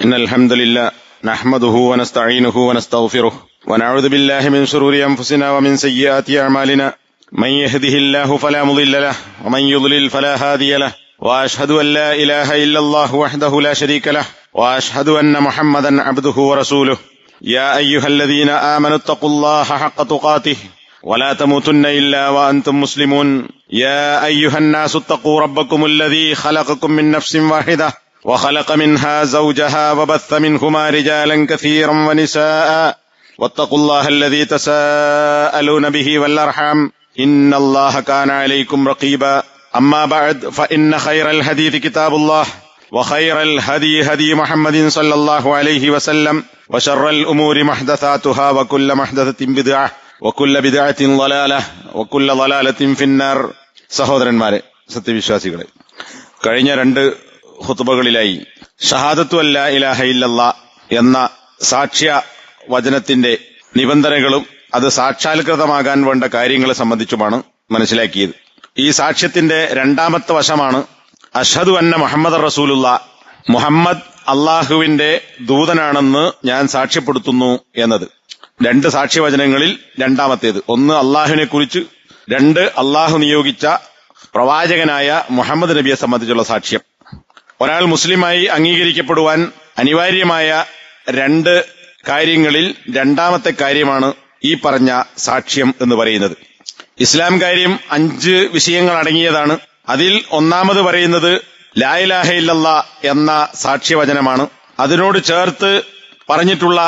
إن الحمد لله نحمده ونستعينه ونستغفره ونعوذ بالله من شرور أنفسنا ومن سيئات أعمالنا من يهده الله فلا مضل له ومن يضلل فلا هادي له وأشهد أن لا إله إلا الله وحده لا شريك له وأشهد أن محمدا عبده ورسوله يا أيها الذين آمنوا اتقوا الله حق تقاته ولا تموتن إلا وأنتم مسلمون يا أيها الناس اتقوا ربكم الذي خلقكم من نفس واحدة وخلق منها زوجها وبث منهما رجالا كثيرا ونساء واتقوا الله الذي تساءلون به والأرحام إن الله كان عليكم رقيبا أما بعد فإن خير الحديث كتاب الله وخير الهدي هدي محمد صلى الله عليه وسلم وشر الأمور محدثاتها وكل محدثة بدعة وكل بدعة ضلالة وكل ضلالة في النار. സഹോദരന്മാരെ, സത്യവിശ്വാസികളെ, കഴിഞ്ഞ രണ്ട് ഖുത്ബകളിലായി ഷഹാദത്തു അല്ലാ ഇലാഹ ഇല്ലല്ലാ എന്ന സാക്ഷ്യ വചനത്തിന്റെ നിബന്ധനകളും അത് സാക്ഷാത്കൃതമാകാൻ വേണ്ട കാര്യങ്ങളെ സംബന്ധിച്ചുമാണ് മനസ്സിലാക്കിയത്. ഈ സാക്ഷ്യത്തിന്റെ രണ്ടാമത്തെ വശമാണ് അഷ്ഹദു അന്ന മുഹമ്മദ് റസൂലുള്ള, മുഹമ്മദ് അള്ളാഹുവിന്റെ ദൂതനാണെന്ന് ഞാൻ സാക്ഷ്യപ്പെടുത്തുന്നു എന്നത്. രണ്ട് സാക്ഷ്യവചനങ്ങളിൽ രണ്ടാമത്തേത്, ഒന്ന് അള്ളാഹുവിനെ കുറിച്ച്, രണ്ട് അള്ളാഹു നിയോഗിച്ച പ്രവാചകനായ മുഹമ്മദ് നബിയെ സംബന്ധിച്ചുള്ള സാക്ഷ്യം. ഒരാൾ മുസ്ലിമായി അംഗീകരിക്കപ്പെടുവാൻ അനിവാര്യമായ രണ്ട് കാര്യങ്ങളിൽ രണ്ടാമത്തെ കാര്യമാണ് ഈ പറഞ്ഞ സാക്ഷ്യം എന്ന് പറയുന്നത്. ഇസ്ലാം കാര്യം 5 വിഷയങ്ങൾ അടങ്ങിയതാണ്. അതിൽ ഒന്നാമത് പറയുന്നത് ലാ ഇലാഹ ഇല്ലല്ലാ എന്ന സാക്ഷ്യവചനമാണ്. അതിനോട് ചേർത്ത് പറഞ്ഞിട്ടുള്ള,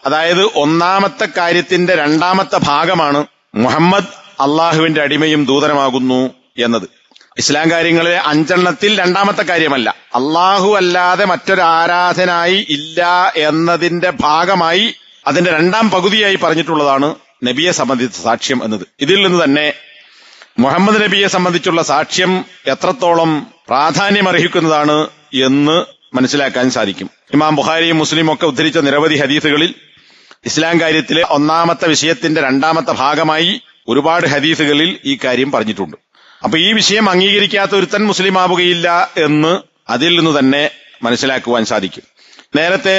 അതായത് ഒന്നാമത്തെ കാര്യത്തിന്റെ രണ്ടാമത്തെ ഭാഗമാണ് മുഹമ്മദ് അള്ളാഹുവിന്റെ അടിമയും ദൂതനുമാകുന്നു എന്നത്. ഇസ്ലാം കാര്യങ്ങളിലെ 5 രണ്ടാമത്തെ കാര്യമല്ല, അള്ളാഹു അല്ലാതെ മറ്റൊരു ആരാധനായി ഇല്ല എന്നതിന്റെ ഭാഗമായി അതിന്റെ രണ്ടാം പകുതിയായി പറഞ്ഞിട്ടുള്ളതാണ് നബിയെ സംബന്ധിച്ച സാക്ഷ്യം എന്നത്. ഇതിൽ നിന്ന് തന്നെ മുഹമ്മദ് നബിയെ സംബന്ധിച്ചുള്ള സാക്ഷ്യം എത്രത്തോളം പ്രാധാന്യമർഹിക്കുന്നതാണ് എന്ന് മനസ്സിലാക്കാൻ സാധിക്കും. ഇമാം ബുഖാരിയും മുസ്ലിമും ഒക്കെ ഉദ്ധരിച്ച നിരവധി ഹദീസുകളിൽ ഇസ്ലാം കാര്യത്തിലെ ഒന്നാമത്തെ വിഷയത്തിന്റെ രണ്ടാമത്തെ ഭാഗമായി ഒരുപാട് ഹദീസുകളിൽ ഈ കാര്യം പറഞ്ഞിട്ടുണ്ട്. അപ്പൊ ഈ വിഷയം അംഗീകരിക്കാത്ത ഒരുത്തൻ മുസ്ലിം ആവുകയില്ല എന്ന് അതിൽ നിന്ന് തന്നെ മനസ്സിലാക്കുവാൻ സാധിക്കും. നേരത്തെ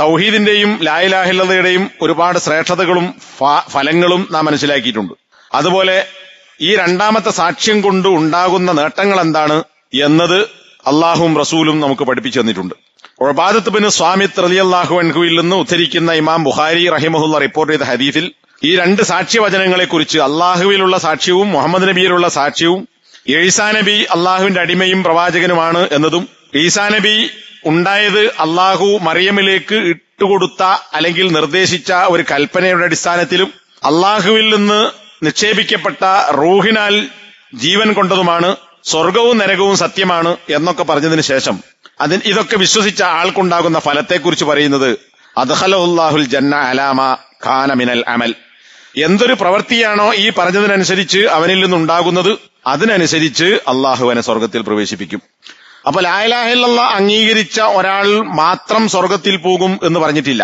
തൗഹീദിന്റെയും ലാ ഇലാഹ ഇല്ലല്ലയുടെയും ഒരുപാട് ശ്രേഷ്ഠതകളും ഫലങ്ങളും നാം മനസ്സിലാക്കിയിട്ടുണ്ട്. അതുപോലെ ഈ രണ്ടാമത്തെ സാക്ഷ്യം കൊണ്ട് ഉണ്ടാകുന്ന നേട്ടങ്ങൾ എന്താണ് എന്നത് അള്ളാഹുവും റസൂലും നമുക്ക് പഠിപ്പിച്ചു തന്നിട്ടുണ്ട്. ഉബാദത്ത് ബിൻ സ്വാമിത്ത് റളിയല്ലാഹു അൻഹുവിൽ നിന്ന് ഉദ്ധരിക്കുന്ന ഇമാം ബുഖാരി റഹിമഹുല്ല റിപ്പോർട്ട് ചെയ്ത ഹദീസിൽ ഈ രണ്ട് സാക്ഷ്യവചനങ്ങളെ കുറിച്ച്, അള്ളാഹുവിലുള്ള സാക്ഷ്യവും മുഹമ്മദ് നബിയിലുള്ള സാക്ഷ്യവും, ഈസാ നബി അള്ളാഹുവിന്റെ അടിമയും പ്രവാചകനുമാണ് എന്നതും, ഈസാ നബി ഉണ്ടായത് അള്ളാഹു മറിയമിലേക്ക് ഇട്ടുകൊടുത്ത അല്ലെങ്കിൽ നിർദ്ദേശിച്ച ഒരു കൽപ്പനയുടെ അടിസ്ഥാനത്തിലും അള്ളാഹുവിൽ നിന്ന് നിക്ഷേപിക്കപ്പെട്ട റൂഹിനാൽ ജീവൻ കൊണ്ടതുമാണ്, സ്വർഗവും നരകവും സത്യമാണ് എന്നൊക്കെ പറഞ്ഞതിന് ശേഷം ഇതൊക്കെ വിശ്വസിച്ച ആൾക്കുണ്ടാകുന്ന ഫലത്തെക്കുറിച്ച് പറയുന്നത് അദ്ഖലഹുല്ലാഹുൽ ജന്ന അലാമ ഖാന മിനൽ അമൽ. എന്തൊരു പ്രവൃത്തിയാണോ ഈ പറഞ്ഞതിനനുസരിച്ച് അവനിൽ നിന്നുണ്ടാകുന്നത് അതിനനുസരിച്ച് അള്ളാഹു അവനെ സ്വർഗത്തിൽ പ്രവേശിപ്പിക്കും. അപ്പൊ ലാ ഇലാഹ ഇല്ലല്ലാഹ് അംഗീകരിച്ച ഒരാൾ മാത്രം സ്വർഗത്തിൽ പോകും എന്ന് പറഞ്ഞിട്ടില്ല.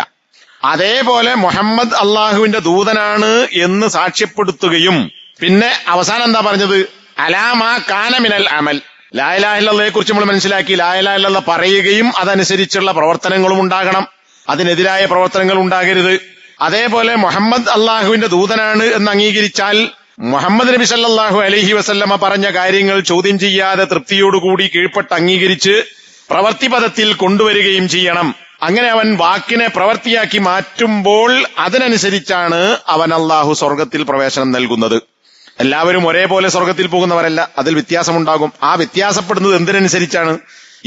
അതേപോലെ മുഹമ്മദ് അള്ളാഹുവിന്റെ ദൂതനാണ് എന്ന് സാക്ഷ്യപ്പെടുത്തുകയും പിന്നെ അവസാനം എന്താ പറഞ്ഞത്, അലാമ കാന മിനൽ അമൽ. ലാ ഇലാഹ ഇല്ലല്ലയെ കുറിച്ച് നമ്മൾ മനസ്സിലാക്കി. ലാ ഇലാഹ ഇല്ലല്ലാഹ് പറയുകയും അതനുസരിച്ചുള്ള പ്രവർത്തനങ്ങളും ഉണ്ടാകണം, അതിനെതിരായ പ്രവർത്തനങ്ങൾ ഉണ്ടാകരുത്. അതേപോലെ മുഹമ്മദ് അള്ളാഹുവിന്റെ ദൂതനാണ് എന്ന് അംഗീകരിച്ചാൽ മുഹമ്മദ് നബി സല്ലല്ലാഹു അലൈഹി വസല്ലമ പറഞ്ഞ കാര്യങ്ങൾ ചോദ്യം ചെയ്യാതെ തൃപ്തിയോടുകൂടി കീഴ്പ്പെട്ട് അംഗീകരിച്ച് പ്രവൃത്തിപദത്തിൽ കൊണ്ടുവരികയും ചെയ്യണം. അങ്ങനെ അവൻ വാക്കിനെ പ്രവൃത്തിയാക്കി മാറ്റുമ്പോൾ അതിനനുസരിച്ചാണ് അവൻ അള്ളാഹു സ്വർഗത്തിൽ പ്രവേശനം നൽകുന്നത്. എല്ലാവരും ഒരേപോലെ സ്വർഗത്തിൽ പോകുന്നവരല്ല, അതിൽ വ്യത്യാസമുണ്ടാകും. ആ വ്യത്യാസപ്പെടുന്നത് എന്തിനനുസരിച്ചാണ്?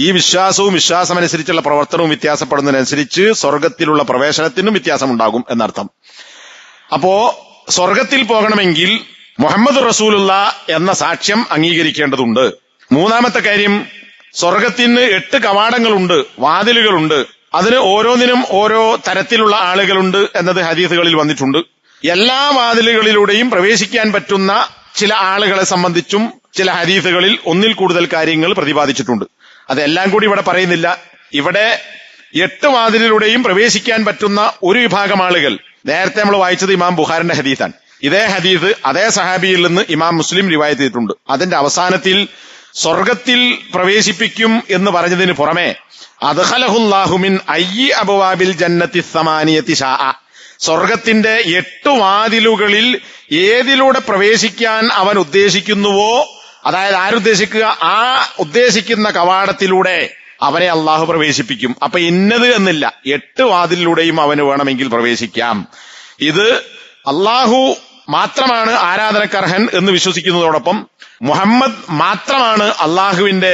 ഈ വിശ്വാസവും വിശ്വാസമനുസരിച്ചുള്ള പ്രവർത്തനവും വ്യത്യാസപ്പെടുന്നതിനനുസരിച്ച് സ്വർഗത്തിലുള്ള പ്രവേശനത്തിനും വ്യത്യാസമുണ്ടാകും എന്നർത്ഥം. അപ്പോ സ്വർഗത്തിൽ പോകണമെങ്കിൽ മുഹമ്മദ് റസൂലുള്ള എന്ന സാക്ഷ്യം അംഗീകരിക്കേണ്ടതുണ്ട്. മൂന്നാമത്തെ കാര്യം, സ്വർഗത്തിന് 8 കവാടങ്ങളുണ്ട്, വാതിലുകളുണ്ട്. അതിന് ഓരോന്നിനും ഓരോ തരത്തിലുള്ള ആളുകളുണ്ട് എന്നത് ഹദീസുകളിൽ വന്നിട്ടുണ്ട്. എല്ലാ വാതിലുകളിലൂടെയും പ്രവേശിക്കാൻ പറ്റുന്ന ചില ആളുകളെ സംബന്ധിച്ചും ചില ഹദീസുകളിൽ ഒന്നിൽ കൂടുതൽ കാര്യങ്ങൾ പ്രതിപാദിച്ചിട്ടുണ്ട്. അതെല്ലാം കൂടി ഇവിടെ പറയുന്നില്ല. ഇവിടെ 8 വാതിലിലൂടെയും പ്രവേശിക്കാൻ പറ്റുന്ന ഒരു വിഭാഗം ആളുകൾ, നേരത്തെ നമ്മൾ വായിച്ചത് ഇമാം ബുഖാരിന്റെ ഹദീസാണ്. ഇതേ ഹദീസ് അതേ സഹാബിയിൽ നിന്ന് ഇമാം മുസ്ലിം റിവായത്ത് ചെയ്തിട്ടുണ്ട്. അതിന്റെ അവസാനത്തിൽ സ്വർഗത്തിൽ പ്രവേശിപ്പിക്കും എന്ന് പറഞ്ഞതിന് പുറമെ അദ്ഖലഹുല്ലാഹു മിൻ അയ്യി അബ്വാബിൽ ജന്നത്തി സമാനിയത്തി ശാഅ, സ്വർഗത്തിന്റെ 8 വാതിലുകളിൽ ഏതിലൂടെ പ്രവേശിക്കാൻ അവൻ ഉദ്ദേശിക്കുന്നുവോ, അതായത് ആരുദ്ദേശിക്കുക, ആ ഉദ്ദേശിക്കുന്ന കവാടത്തിലൂടെ അവനെ അള്ളാഹു പ്രവേശിപ്പിക്കും. അപ്പൊ ഇന്നത് എന്നില്ല, 8 വാതിലിലൂടെയും അവന് വേണമെങ്കിൽ പ്രവേശിക്കാം. ഇത് അള്ളാഹു മാത്രമാണ് ആരാധനക്കർഹൻ എന്ന് വിശ്വസിക്കുന്നതോടൊപ്പം മുഹമ്മദ് മാത്രമാണ് അള്ളാഹുവിന്റെ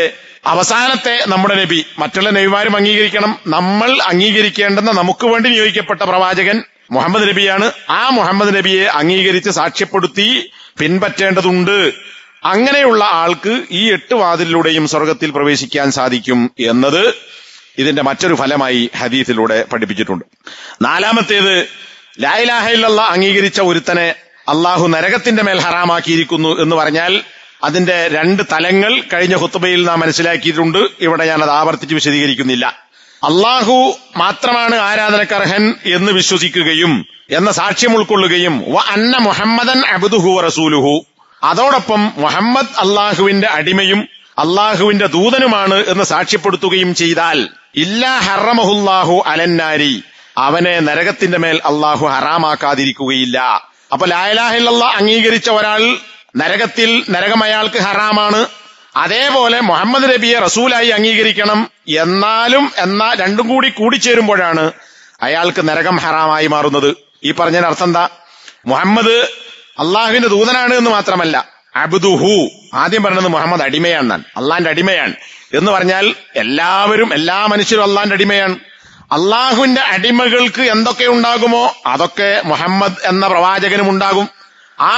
അവസാനത്തെ നമ്മുടെ നബി. മറ്റുള്ള നബിമാരും അംഗീകരിക്കണം, നമ്മൾ അംഗീകരിക്കേണ്ടെന്ന നമുക്ക് വേണ്ടി നിയോഗിക്കപ്പെട്ട പ്രവാചകൻ മുഹമ്മദ് നബിയാണ്. ആ മുഹമ്മദ് നബിയെ അംഗീകരിച്ച് സാക്ഷ്യപ്പെടുത്തി പിൻപറ്റേണ്ടതുണ്ട്. അങ്ങനെയുള്ള ആൾക്ക് ഈ 8 വാതിലിലൂടെയും സ്വർഗത്തിൽ പ്രവേശിക്കാൻ സാധിക്കും എന്നത് ഇതിന്റെ മറ്റൊരു ഫലമായി ഹദീസിലൂടെ പഠിപ്പിച്ചിട്ടുണ്ട്. 4-മത്തേത്, ലാ ഇലാഹ ഇല്ലല്ലാഹ് അംഗീകരിച്ച ഒരുത്തനെ അള്ളാഹു നരകത്തിന്റെ മേൽ ഹറാമാക്കിയിരിക്കുന്നു എന്ന് പറഞ്ഞാൽ അതിന്റെ 2 തലങ്ങൾ കഴിഞ്ഞ ഖുത്ബയിൽ നാം മനസ്സിലാക്കിയിട്ടുണ്ട്. ഇവിടെ ഞാനത് ആവർത്തിച്ച് വിശദീകരിക്കുന്നില്ല. അള്ളാഹു മാത്രമാണ് ആരാധനക്കർഹൻ എന്ന് വിശ്വസിക്കുകയും എന്ന സാക്ഷ്യം ഉൾക്കൊള്ളുകയും വ അന്ന മുഹമ്മദൻ അബ്ദുഹു വ റസൂലുഹു, അതോടൊപ്പം മുഹമ്മദ് അള്ളാഹുവിന്റെ അടിമയും അള്ളാഹുവിന്റെ ദൂതനുമാണ് എന്ന് സാക്ഷ്യപ്പെടുത്തുകയും ചെയ്താൽ ഇല്ലാ ഹറമഹുല്ലാഹു അലന്നാരി, അവനെ നരകത്തിന്റെ മേൽ അള്ളാഹു ഹറാമാക്കാതിരിക്കുകയില്ല. അപ്പൊ ലാ ഇലാഹ ഇല്ലല്ലാഹ് അംഗീകരിച്ച ഒരാൾ നരകം അയാൾക്ക് ഹറാമാണ്. അതേപോലെ മുഹമ്മദ് നബിയെ റസൂലായി അംഗീകരിക്കണം. എന്നാലും രണ്ടും കൂടി കൂടിച്ചേരുമ്പോഴാണ് അയാൾക്ക് നരകം ഹറാമായി മാറുന്നത്. ഈ പറഞ്ഞതിന് അർത്ഥം എന്താ? മുഹമ്മദ് അള്ളാഹുവിന്റെ ദൂതനാണ് എന്ന് മാത്രമല്ല, അബ്ദുഹു, ആദ്യം പറഞ്ഞത് മുഹമ്മദ് അടിമയാണെന്നാണ്, അള്ളാന്റെ അടിമയാണ് എന്ന് പറഞ്ഞാൽ എല്ലാ മനുഷ്യരും അള്ളാന്റെ അടിമയാണ്. അള്ളാഹുവിന്റെ അടിമകൾക്ക് എന്തൊക്കെ ഉണ്ടാകുമോ അതൊക്കെ മുഹമ്മദ് എന്ന പ്രവാചകനും ഉണ്ടാകും. ആ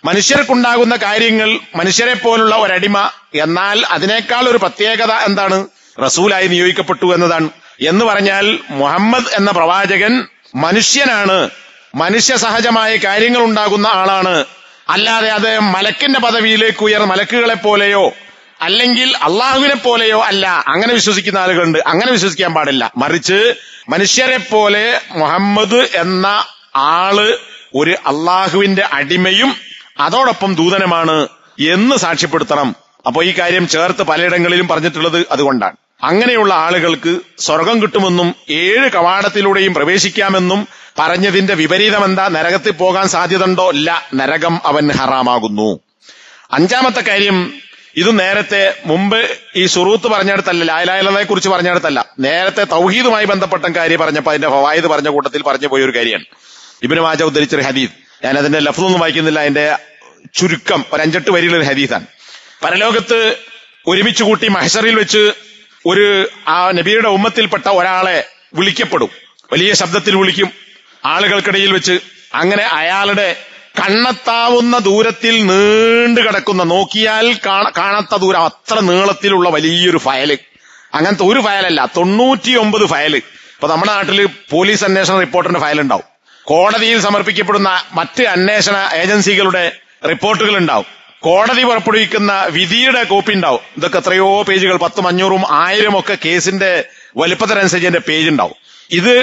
മനുഷ്യർക്കുണ്ടാകുന്ന കാര്യങ്ങൾ മനുഷ്യരെ പോലുള്ള ഒരടിമ, എന്നാൽ അതിനേക്കാൾ ഒരു പ്രത്യേകത എന്താണ്? റസൂലായി നിയോഗിക്കപ്പെട്ടു എന്നതാണ്. എന്ന് പറഞ്ഞാൽ മുഹമ്മദ് എന്ന പ്രവാചകൻ മനുഷ്യനാണ്, മനുഷ്യ സഹജമായ കാര്യങ്ങൾ ഉണ്ടാകുന്ന ആളാണ്. അല്ലാതെ അത് മലക്കിന്റെ പദവിയിലേക്ക് മലക്കുകളെ പോലെയോ അല്ലെങ്കിൽ അള്ളാഹുവിനെ പോലെയോ അല്ല. അങ്ങനെ വിശ്വസിക്കുന്ന ആളുകളുണ്ട്. അങ്ങനെ വിശ്വസിക്കാൻ പാടില്ല. മറിച്ച് മനുഷ്യരെ പോലെ മുഹമ്മദ് എന്ന ആള് ഒരു അള്ളാഹുവിന്റെ അടിമയും അതോടൊപ്പം ദൂതനുമാണ് എന്ന് സാക്ഷ്യപ്പെടുത്തണം. അപ്പൊ ഈ കാര്യം ചേർത്ത് പലയിടങ്ങളിലും പറഞ്ഞിട്ടുള്ളത് അതുകൊണ്ടാണ്. അങ്ങനെയുള്ള ആളുകൾക്ക് സ്വർഗം കിട്ടുമെന്നും 7 കവാടത്തിലൂടെയും പ്രവേശിക്കാമെന്നും പറഞ്ഞതിന്റെ വിപരീതം എന്താ? നരകത്തിൽ പോകാൻ സാധ്യതയുണ്ടോ? ഇല്ല, നരകം അവൻ ഹറാമാകുന്നു. 5-മത്തെ കാര്യം, ഇത് നേരത്തെ മുമ്പ് ഈ ശുറൂത്ത് പറഞ്ഞിടത്തല്ല, ലാ ഇലാഹ ഇല്ലല്ലാഹയെ കുറിച്ച് പറഞ്ഞിടത്തല്ല, നേരത്തെ തൗഹീദുമായി ബന്ധപ്പെട്ട കാര്യം പറഞ്ഞപ്പോ അതിന്റെ ഫവായിദ് പറഞ്ഞ കൂട്ടത്തിൽ പറഞ്ഞു പോയൊരു കാര്യമാണ്. ഇബ്നു മാജ ഉദ്ധരിച്ചൊരു ഹദീസ്. ഞാൻ അതിന്റെ ലഫ്ളൊന്നും വായിക്കുന്നില്ല, അതിന്റെ ചുരുക്കം ഒരു 5-8 വരികളുടെ ഹദീസാണ്. പരലോകത്ത് ഒരുമിച്ച് കൂട്ടി മഹ്ശറിൽ വെച്ച് ആ നബിയുടെ ഉമ്മത്തിൽപ്പെട്ട ഒരാളെ വിളിക്കപ്പെടും. വലിയ ശബ്ദത്തിൽ വിളിക്കും ആളുകൾക്കിടയിൽ വെച്ച്. അങ്ങനെ അയാളുടെ കണ്ണെത്താവുന്ന ദൂരത്തിൽ നീണ്ടു കിടക്കുന്ന, നോക്കിയാൽ കാണാത്ത ദൂരം അത്ര നീളത്തിലുള്ള വലിയൊരു ഫയല്. അങ്ങനത്തെ ഒരു ഫയലല്ല, 99 ഫയല്. ഇപ്പൊ നമ്മുടെ നാട്ടില് പോലീസ് അന്വേഷണ റിപ്പോർട്ടിന്റെ ഫയൽ ഉണ്ടാവും, കോടതിയിൽ സമർപ്പിക്കപ്പെടുന്ന മറ്റ് അന്വേഷണ ഏജൻസികളുടെ റിപ്പോർട്ടുകൾ ഉണ്ടാവും, കോടതി പുറപ്പെടുവിക്കുന്ന വിധിയുടെ കോപ്പി ഉണ്ടാവും. ഇതൊക്കെ എത്രയോ പേജുകൾ, 10, 500, 1000 ഒക്കെ കേസിന്റെ വലുപ്പത്തിനനുസരിച്ച് പേജ് ഉണ്ടാവും. ഇത്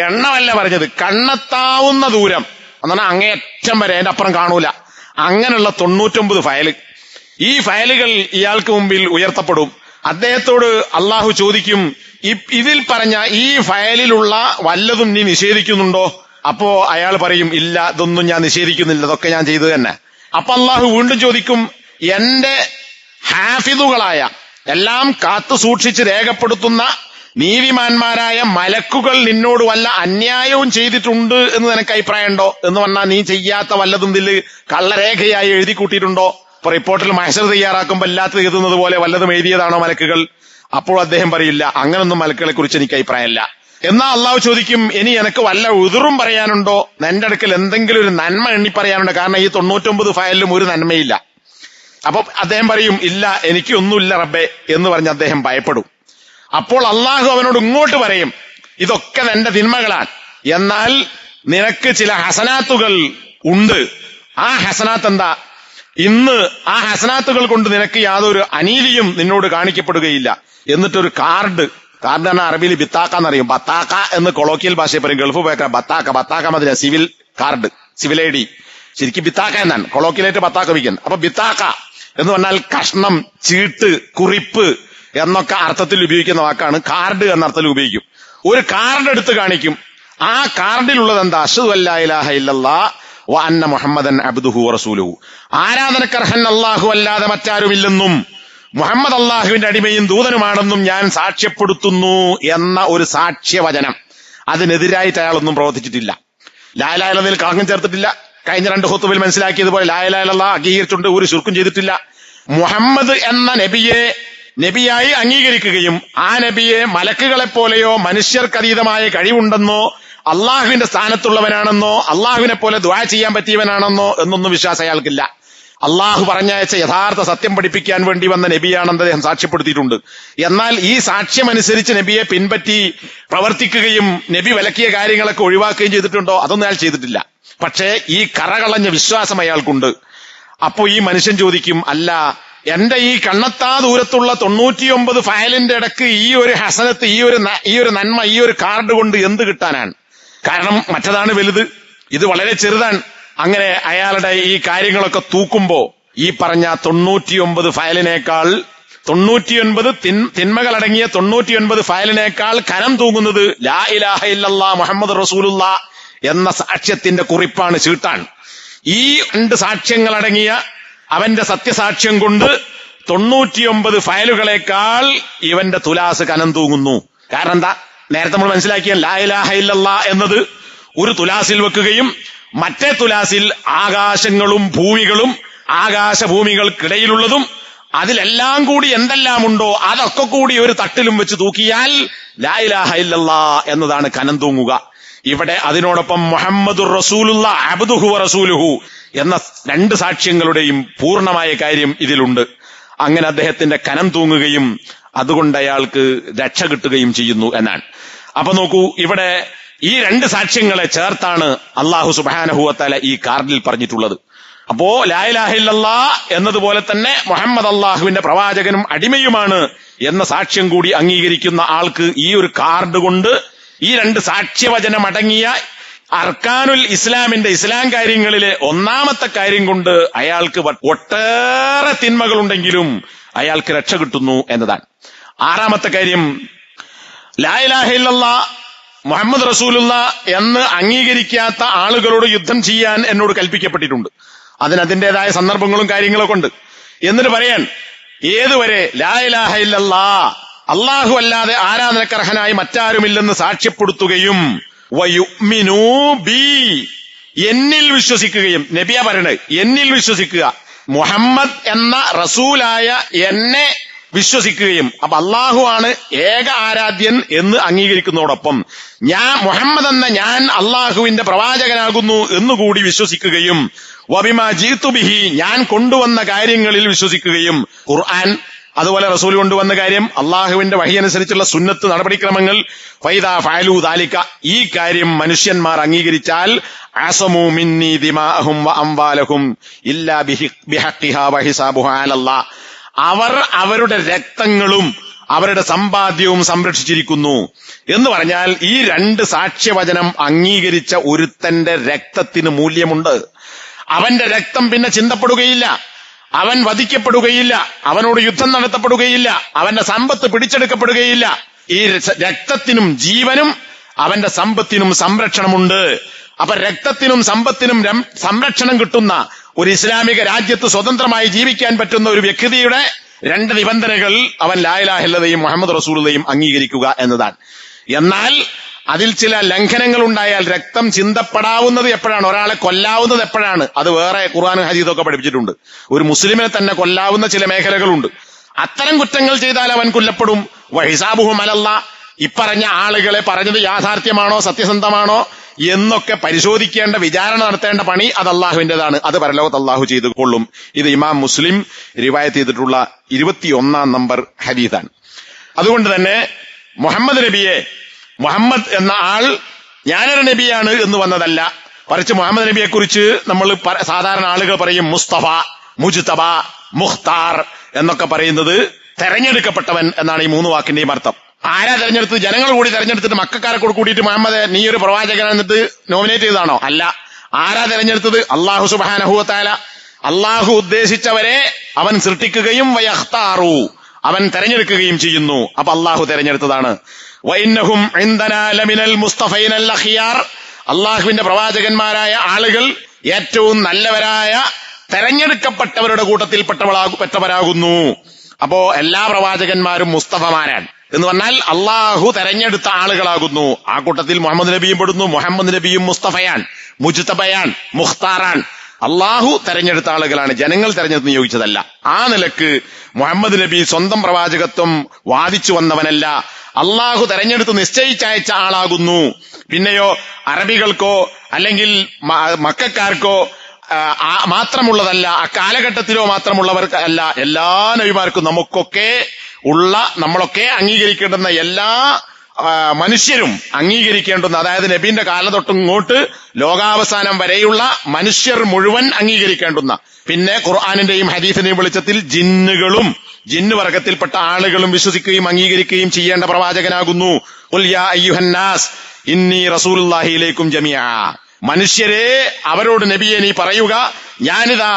എണ്ണമല്ല പറഞ്ഞത്, കണ്ണെത്താവുന്ന ദൂരം എന്നാണ് അങ്ങേയറ്റം വരെ, അതിന്റെ അപ്പുറം കാണൂല. അങ്ങനെയുള്ള 99 ഫയല്. ഈ ഫയലുകൾ ഇയാൾക്ക് മുമ്പിൽ ഉയർത്തപ്പെടും. അദ്ദേഹത്തോട് അള്ളാഹു ചോദിക്കും, ഇതിൽ പറഞ്ഞ ഈ ഫയലിലുള്ള വല്ലതും നീ നിഷേധിക്കുന്നുണ്ടോ? അപ്പോ അയാൾ പറയും, ഇല്ല, ഇതൊന്നും ഞാൻ നിഷേധിക്കുന്നില്ല, ഇതൊക്കെ ഞാൻ ചെയ്തു തന്നെ. അപ്പൊ അള്ളാഹു വീണ്ടും ചോദിക്കും, എന്റെ ഹാഫിദുകളായ, എല്ലാം കാത്തു സൂക്ഷിച്ച് രേഖപ്പെടുത്തുന്ന നീതിമാന്മാരായ മലക്കുകൾ നിന്നോട് വല്ല അന്യായവും ചെയ്തിട്ടുണ്ട് എന്ന് നിനക്ക് അഭിപ്രായമുണ്ടോ? എന്ന് പറഞ്ഞാൽ നീ ചെയ്യാത്ത വല്ലതും ഇതിൽ കള്ളരേഖയായി എഴുതി കൂട്ടിയിട്ടുണ്ടോ? ഇപ്പൊ റിപ്പോർട്ടിൽ മഹ്ശർ തയ്യാറാക്കുമ്പോൾ എല്ലാത്തും എഴുതുന്നത് പോലെ വല്ലതും എഴുതിയതാണോ മലക്കുകൾ? അപ്പോൾ അദ്ദേഹം പറയില്ല, അങ്ങനൊന്നും മലക്കുകളെ കുറിച്ച് എനിക്ക് അഭിപ്രായമല്ല. എന്നാ അള്ളാഹു ചോദിക്കും, ഇനി എനിക്ക് വല്ല ഉദുറും പറയാനുണ്ടോ? എന്റെ അടുക്കൽ എന്തെങ്കിലും ഒരു നന്മ എണ്ണി പറയാനുണ്ടോ? കാരണം ഈ 99 ഫയലിലും ഒരു നന്മയില്ല. അപ്പൊ അദ്ദേഹം പറയും, ഇല്ല, എനിക്കൊന്നുമില്ല റബ്ബേ എന്ന് പറഞ്ഞ് അദ്ദേഹം ഭയപ്പെടും. അപ്പോൾ അള്ളാഹു അവനോട് ഇങ്ങോട്ട് പറയും, ഇതൊക്കെ നിന്റെ തിന്മകളാണ്, എന്നാൽ നിനക്ക് ചില ഹസനാത്തുകൾ ഉണ്ട്. ആ ഹസനാത്ത് എന്താ? ഇന്ന് ആ ഹസനാത്തുകൾ കൊണ്ട് നിനക്ക് യാതൊരു അനീതിയും നിന്നോട് കാണിക്കപ്പെടുകയില്ല. എന്നിട്ടൊരു കാർഡ് എന്ന് അറബിയിൽ ബിത്താക്ക എന്നറിയും. ബത്താക്ക എന്ന് കൊളോക്കിയൽ ഭാഷയെ പറയും. ഗൾഫ് പോയേക്കാം ബത്താക്ക മതില civil card, civil I D. ശരിക്കും ബിത്താക്ക എന്നാണ്, കൊളോക്കിയലായിട്ട് ബത്താക്ക വയ്ക്കുന്നത്. അപ്പൊ ബിത്താക്ക എന്ന് പറഞ്ഞാൽ കഷ്ണം, ചീട്ട്, കുറിപ്പ് എന്നൊക്കെ അർത്ഥത്തിൽ ഉപയോഗിക്കുന്ന വാക്കാണ്. കാർഡ് എന്ന അർത്ഥത്തിൽ ഉപയോഗിക്കും. ഒരു കാർഡ് എടുത്ത് കാണിക്കും. ആ കാർഡിലുള്ളത് എന്താ? അശ്ഹദു അല്ലാ ഇലാഹ ഇല്ലല്ലാഹ് വ അന്ന മുഹമ്മദൻ അബ്ദുഹു വറസൂലുഹു. ആരാധനക്കർഹൻ അല്ലാഹു അല്ലാതെ മറ്റാരുമില്ലെന്നും മുഹമ്മദ് അള്ളാഹുവിന്റെ അടിമയും ദൂതനുമാണെന്നും ഞാൻ സാക്ഷ്യപ്പെടുത്തുന്നു എന്ന ഒരു സാക്ഷ്യവചനം. അതിനെതിരായിട്ട് അയാളൊന്നും പ്രവർത്തിച്ചിട്ടില്ല. ലാ ഇലാഹ ഇല്ലല്ലാഹ് കളങ്കം ചേർത്തിട്ടില്ല. കഴിഞ്ഞ 2 ഖുതുബയിൽ മനസ്സിലാക്കിയതുപോലെ ലാ ഇലാഹ ഇല്ലല്ലാഹ് അംഗീകരിച്ചുകൊണ്ട് ഒരു ശുർക്കും ചെയ്തിട്ടില്ല. മുഹമ്മദ് എന്ന നബിയായി അംഗീകരിക്കുകയും ആ നബിയെ മലക്കുകളെപ്പോലെയോ മനുഷ്യർക്കതീതമായ കഴിവുണ്ടെന്നോ അള്ളാഹുവിന്റെ സ്ഥാനത്തുള്ളവനാണെന്നോ അള്ളാഹുവിനെ പോലെ ദുആ ചെയ്യാൻ പറ്റിയവനാണെന്നോ എന്നൊന്നും വിശ്വാസം അയാൾക്കില്ല. അള്ളാഹു പറഞ്ഞയച്ച യഥാർത്ഥ സത്യം പഠിപ്പിക്കാൻ വേണ്ടി വന്ന നബിയാണെന്ന് അദ്ദേഹം സാക്ഷ്യപ്പെടുത്തിയിട്ടുണ്ട്. എന്നാൽ ഈ സാക്ഷ്യമനുസരിച്ച് നബിയെ പിൻപറ്റി പ്രവർത്തിക്കുകയും നബി വിലക്കിയ കാര്യങ്ങളൊക്കെ ഒഴിവാക്കുകയും ചെയ്തിട്ടുണ്ടോ? അതൊന്നും അയാൾ ചെയ്തിട്ടില്ല. പക്ഷേ ഈ കറകളഞ്ഞ വിശ്വാസം അയാൾക്കുണ്ട്. അപ്പോ ഈ മനുഷ്യൻ ചോദിക്കും, അല്ല, എന്റെ ഈ കണ്ണെത്താ ദൂരത്തുള്ള 99 ഫയലിന്റെ ഇടക്ക് ഈ ഒരു ഹസനത്ത്, ഈ ഒരു നന്മ, ഈ ഒരു കാർഡ് കൊണ്ട് എന്ത് കിട്ടാനാണ്? കാരണം മറ്റതാണ് വലുത്, ഇത് വളരെ ചെറുതാണ്. അങ്ങനെ അയാളുടെ ഈ കാര്യങ്ങളൊക്കെ തൂക്കുമ്പോ ഈ പറഞ്ഞ 99 ഫയലിനേക്കാൾ 99 തിന്മകളടങ്ങിയ 99 ഫയലിനേക്കാൾ കനം തൂങ്ങുന്നത് ലാ ഇലാഹ ഇല്ലല്ലാഹ് മുഹമ്മദ് റസൂലുള്ളാഹ് എന്ന സാക്ഷ്യത്തിന്റെ കുറിപ്പാണ്, ചീട്ടാണ്. ഈ 2 സാക്ഷ്യങ്ങളടങ്ങിയ അവന്റെ സത്യസാക്ഷ്യം കൊണ്ട് 99 ഫയലുകളെക്കാൾ ഇവന്റെ തുലാസ് കനം തൂങ്ങുന്നു. കാരണം എന്താ? നേരത്തെ നമ്മൾ മനസ്സിലാക്കിയ ലാ ഇലാഹ ഇല്ലല്ലാഹ് എന്നത് ഒരു തുലാസിൽ വെക്കുകയും മറ്റേ തുലാസിൽ ആകാശങ്ങളും ഭൂമികളും ആകാശഭൂമികൾക്കിടയിലുള്ളതും അതിലെല്ലാം കൂടി എന്തെല്ലാം ഉണ്ടോ അതൊക്കെ കൂടി ഒരു തട്ടിലും വെച്ച് തൂക്കിയാൽ ലാ ഇലാഹ ഇല്ലല്ലാഹ് എന്നതാണ് കനം തൂങ്ങുക. ഇവിടെ അതിനോടൊപ്പം മുഹമ്മദുർ റസൂലുള്ളാഹ് അബ്ദുഹു വറസൂലുഹു എന്ന 2 സാക്ഷ്യങ്ങളുടെയും പൂർണ്ണമായ കാര്യം ഇതിലുണ്ട്. അങ്ങനെ അദ്ദേഹത്തിന്റെ കനം തൂങ്ങുകയും അതുകൊണ്ട് അയാൾക്ക് രക്ഷ കിട്ടുകയും ചെയ്യുന്നു എന്നാണ്. അപ്പൊ നോക്കൂ, ഇവിടെ ഈ 2 സാക്ഷ്യങ്ങളെ ചേർത്താണ് അല്ലാഹു സുബ്ഹാനഹു വ തആല ഈ കാർഡിൽ പറഞ്ഞിട്ടുള്ളത്. അപ്പോ ലാ ഇലാഹ ഇല്ലല്ലാഹ് എന്നതുപോലെ തന്നെ മുഹമ്മദ് അള്ളാഹുവിന്റെ പ്രവാചകനും അടിമയുമാണ് എന്ന സാക്ഷ്യം കൂടി അംഗീകരിക്കുന്ന ആൾക്ക് ഈ ഒരു കാർഡ് കൊണ്ട്, ഈ 2 സാക്ഷ്യവചനം അടങ്ങിയ അർക്കാനുൽ ഇസ്ലാമിന്റെ ഇസ്ലാം കാര്യങ്ങളിലെ 1ാമത്തെ കാര്യം കൊണ്ട് അയാൾക്ക് ഒട്ടേറെ തിന്മകളുണ്ടെങ്കിലും അയാൾക്ക് രക്ഷ കിട്ടുന്നു എന്നതാണ്. 6ാമത്തെ കാര്യം, ലാ ഇലാഹ ഇല്ലല്ലാഹ് മുഹമ്മദ് റസൂലുള്ളാഹ് എന്ന് അംഗീകരിക്കാത്ത ആളുകളോട് യുദ്ധം ചെയ്യാൻ എന്നോട് കൽപ്പിക്കപ്പെട്ടിട്ടുണ്ട്. അതിൻ്റെതായ സന്ദർഭങ്ങളും കാര്യങ്ങളൊക്കെ ഉണ്ട്. എന്നിട്ട് പറയാൻ, ഏതുവരെ ലാ ഇലാഹ ഇല്ലല്ലാഹ് അള്ളാഹു അല്ലാതെ ആരാധനക്കർഹനായി മറ്റാരുമില്ലെന്ന് സാക്ഷ്യപ്പെടുത്തുകയും വയുഅ്മിനൂ ബി എന്നിൽ വിശ്വസിക്കുകയും, നബിയാ പറയണത്, എന്നിൽ വിശ്വസിക്കുക, മുഹമ്മദ് എന്ന റസൂലായ എന്നെ വിശ്വസിക്കുകയും. അപ്പൊ അള്ളാഹു ആണ് ഏക ആരാധ്യൻ എന്ന് അംഗീകരിക്കുന്നതോടൊപ്പം മുഹമ്മദ് എന്ന ഞാൻ അള്ളാഹുവിന്റെ പ്രവാചകനാകുന്നു എന്നുകൂടി വിശ്വസിക്കുകയും വബിമാ ജീതു ബിഹി ഞാൻ കൊണ്ടുവന്ന കാര്യങ്ങളിൽ വിശ്വസിക്കുകയും, ഖുർആൻ അതുപോലെ റസൂൽ കൊണ്ടുവന്ന കാര്യം, അള്ളാഹുവിന്റെ വഹി അനുസരിച്ചുള്ള സുന്നത്ത് നടപടിക്രമങ്ങൾ, ഫൈദാ ഫഅലൂ ദാലിക ഈ കാര്യം മനുഷ്യന്മാർ അംഗീകരിച്ചാൽ അസമൂ മിന്നി ദിമാഅഹും വ അംവാലഹും ഇല്ലാ ബിഹഖിഹാ വഹിസാബുഹാ അലല്ലാഹ് അവർ അവരുടെ രക്തങ്ങളും അവരുടെ സമ്പാദ്യവും സംരക്ഷിച്ചിരിക്കുന്നു എന്ന് പറഞ്ഞാൽ ഈ 2 സാക്ഷ്യവചനം അംഗീകരിച്ച ഒരുത്തന്റെ രക്തത്തിന് മൂല്യമുണ്ട്. അവന്റെ രക്തം പിന്നെ ചിന്തപ്പെടുകയില്ല, അവൻ വധിക്കപ്പെടുകയില്ല, അവനോട് യുദ്ധം നടത്തപ്പെടുകയില്ല, അവന്റെ സമ്പത്ത് പിടിച്ചെടുക്കപ്പെടുകയില്ല. ഈ രക്തത്തിനും ജീവനും അവന്റെ സമ്പത്തിനും സംരക്ഷണമുണ്ട്. അപ്പൊ രക്തത്തിനും സമ്പത്തിനും സംരക്ഷണം കിട്ടുന്ന ഒരു ഇസ്ലാമിക രാജ്യത്ത് സ്വതന്ത്രമായി ജീവിക്കാൻ പറ്റുന്ന ഒരു വ്യക്തിയുടെ 2 നിബന്ധനകൾ അവൻ ലാ ഇലാഹ ഇല്ലല്ലാഹും മുഹമ്മദ് റസൂലുള്ളാഹിയും അംഗീകരിക്കുക എന്നതാണ്. എന്നാൽ അതിൽ ചില ലംഘനങ്ങൾ ഉണ്ടായാൽ രക്തം ചിന്തപ്പെടാവുന്നത് എപ്പോഴാണ്, ഒരാളെ കൊല്ലാവുന്നത് എപ്പോഴാണ്, അത് വേറെ ഖുർആനും ഹദീസൊക്കെ പഠിപ്പിച്ചിട്ടുണ്ട്. ഒരു മുസ്ലിമിനെ തന്നെ കൊല്ലാവുന്ന ചില മേഖലകളുണ്ട്. അത്തരം കുറ്റങ്ങൾ ചെയ്താൽ അവൻ കൊല്ലപ്പെടും. വഹിസാബുഹും അലല്ലാഹ് ഇപ്പറഞ്ഞ ആളുകളെ പറഞ്ഞത് യാഥാർത്ഥ്യമാണോ സത്യസന്ധമാണോ എന്നൊക്കെ പരിശോധിക്കേണ്ട, വിചാരണ നടത്തേണ്ട പണി അത് അള്ളാഹുവിന്റേതാണ്. അത് പരലോകത്ത് അള്ളാഹു ചെയ്തു കൊള്ളും. ഇത് ഇമാം മുസ്ലിം റിവായത്ത് ചെയ്തിട്ടുള്ള 21-ാം നമ്പർ ഹദീസാണ്. അതുകൊണ്ട് തന്നെ മുഹമ്മദ് എന്ന ആൾ ഞാനൊരു നബിയാണ് എന്ന് വന്നതല്ല. മറിച്ച് മുഹമ്മദ് നബിയെ കുറിച്ച് നമ്മൾ സാധാരണ ആളുകൾ പറയും മുസ്തഫ, മുജ്തബ, മുഖ്താർ എന്നൊക്കെ പറയുന്നത് തെരഞ്ഞെടുക്കപ്പെട്ടവൻ എന്നാണ് ഈ 3 വാക്കിന്റെയും അർത്ഥം. ആരാ തെരഞ്ഞെടുത്തത്? ജനങ്ങൾ കൂടി തെരഞ്ഞെടുത്തിട്ട് മക്കാരെ കൂടിയിട്ട് മുഹമ്മദ് നീ ഒരു പ്രവാചകൻ എന്നിട്ട് നോമിനേറ്റ് ചെയ്തതാണോ? അല്ല. ആരാ തെരഞ്ഞെടുത്തത്? അല്ലാഹു സുബ്ഹാനഹു വ തആല. അള്ളാഹു ഉദ്ദേശിച്ചവരെ അവൻ സൃഷ്ടിക്കുകയും വയഖ്താറു അവൻ തെരഞ്ഞെടുക്കുകയും ചെയ്യുന്നു. അപ്പൊ അള്ളാഹു തെരഞ്ഞെടുത്തതാണ്. വഇന്നഹും ഇൻദനാ ലമിനൽ മുസ്തഫൈനൽ അഖിയാർ, അള്ളാഹുവിന്റെ പ്രവാചകന്മാരായ ആളുകൾ ഏറ്റവും നല്ലവരായ തെരഞ്ഞെടുക്കപ്പെട്ടവരുടെ കൂട്ടത്തിൽ പെട്ടവരാകുന്നു. അപ്പോ എല്ലാ പ്രവാചകന്മാരും മുസ്തഫമാരാണ് എന്ന് പറഞ്ഞാൽ അള്ളാഹു തെരഞ്ഞെടുത്ത ആളുകളാകുന്നു. ആ കൂട്ടത്തിൽ മുഹമ്മദ് നബിയും പെടുന്നു. മുഹമ്മദ് നബിയും മുസ്തഫയാൻ, മുജ്തബയാൻ, മുഖ്താറാൻ. അള്ളാഹു തെരഞ്ഞെടുത്ത ആളുകളാണ്, ജനങ്ങൾ തെരഞ്ഞെടുത്ത് നിയോഗിച്ചതല്ല. ആ നിലക്ക് മുഹമ്മദ് നബി സ്വന്തം പ്രവാചകത്വം വാദിച്ചു വന്നവനല്ല, അള്ളാഹു തെരഞ്ഞെടുത്ത് നിശ്ചയിച്ചയച്ച ആളാകുന്നു. പിന്നെയോ അറബികൾക്കോ അല്ലെങ്കിൽ മക്കക്കാർക്കോ മാത്രമുള്ളതല്ല, അക്കാലഘട്ടത്തിലോ മാത്രമുള്ളവർക്ക് അല്ല, എല്ലാ നബിമാർക്കും നമ്മളൊക്കെ അംഗീകരിക്കേണ്ടുന്ന എല്ലാ മനുഷ്യരും അംഗീകരിക്കേണ്ടുന്ന, അതായത് നബീന്റെ കാലം തൊട്ടിങ്ങോട്ട് ലോകാവസാനം വരെയുള്ള മനുഷ്യർ മുഴുവൻ അംഗീകരിക്കേണ്ടുന്ന, പിന്നെ ഖുർആനിന്റെയും ഹദീസിന്റെയും വെളിച്ചത്തിൽ ജിന്ന് വർഗത്തിൽപ്പെട്ട ആളുകളും വിശ്വസിക്കുകയും അംഗീകരിക്കുകയും ചെയ്യേണ്ട പ്രവാചകനാകുന്നു. ഖുൽ യാ അയ്യുഹന്നാസ് ഇന്നി റസൂലുള്ളാഹി ഇലൈക്കും ജമീഅ, മനുഷ്യരെ അവരോട് നബിയെ നീ പറയുക, ഞാനിതാ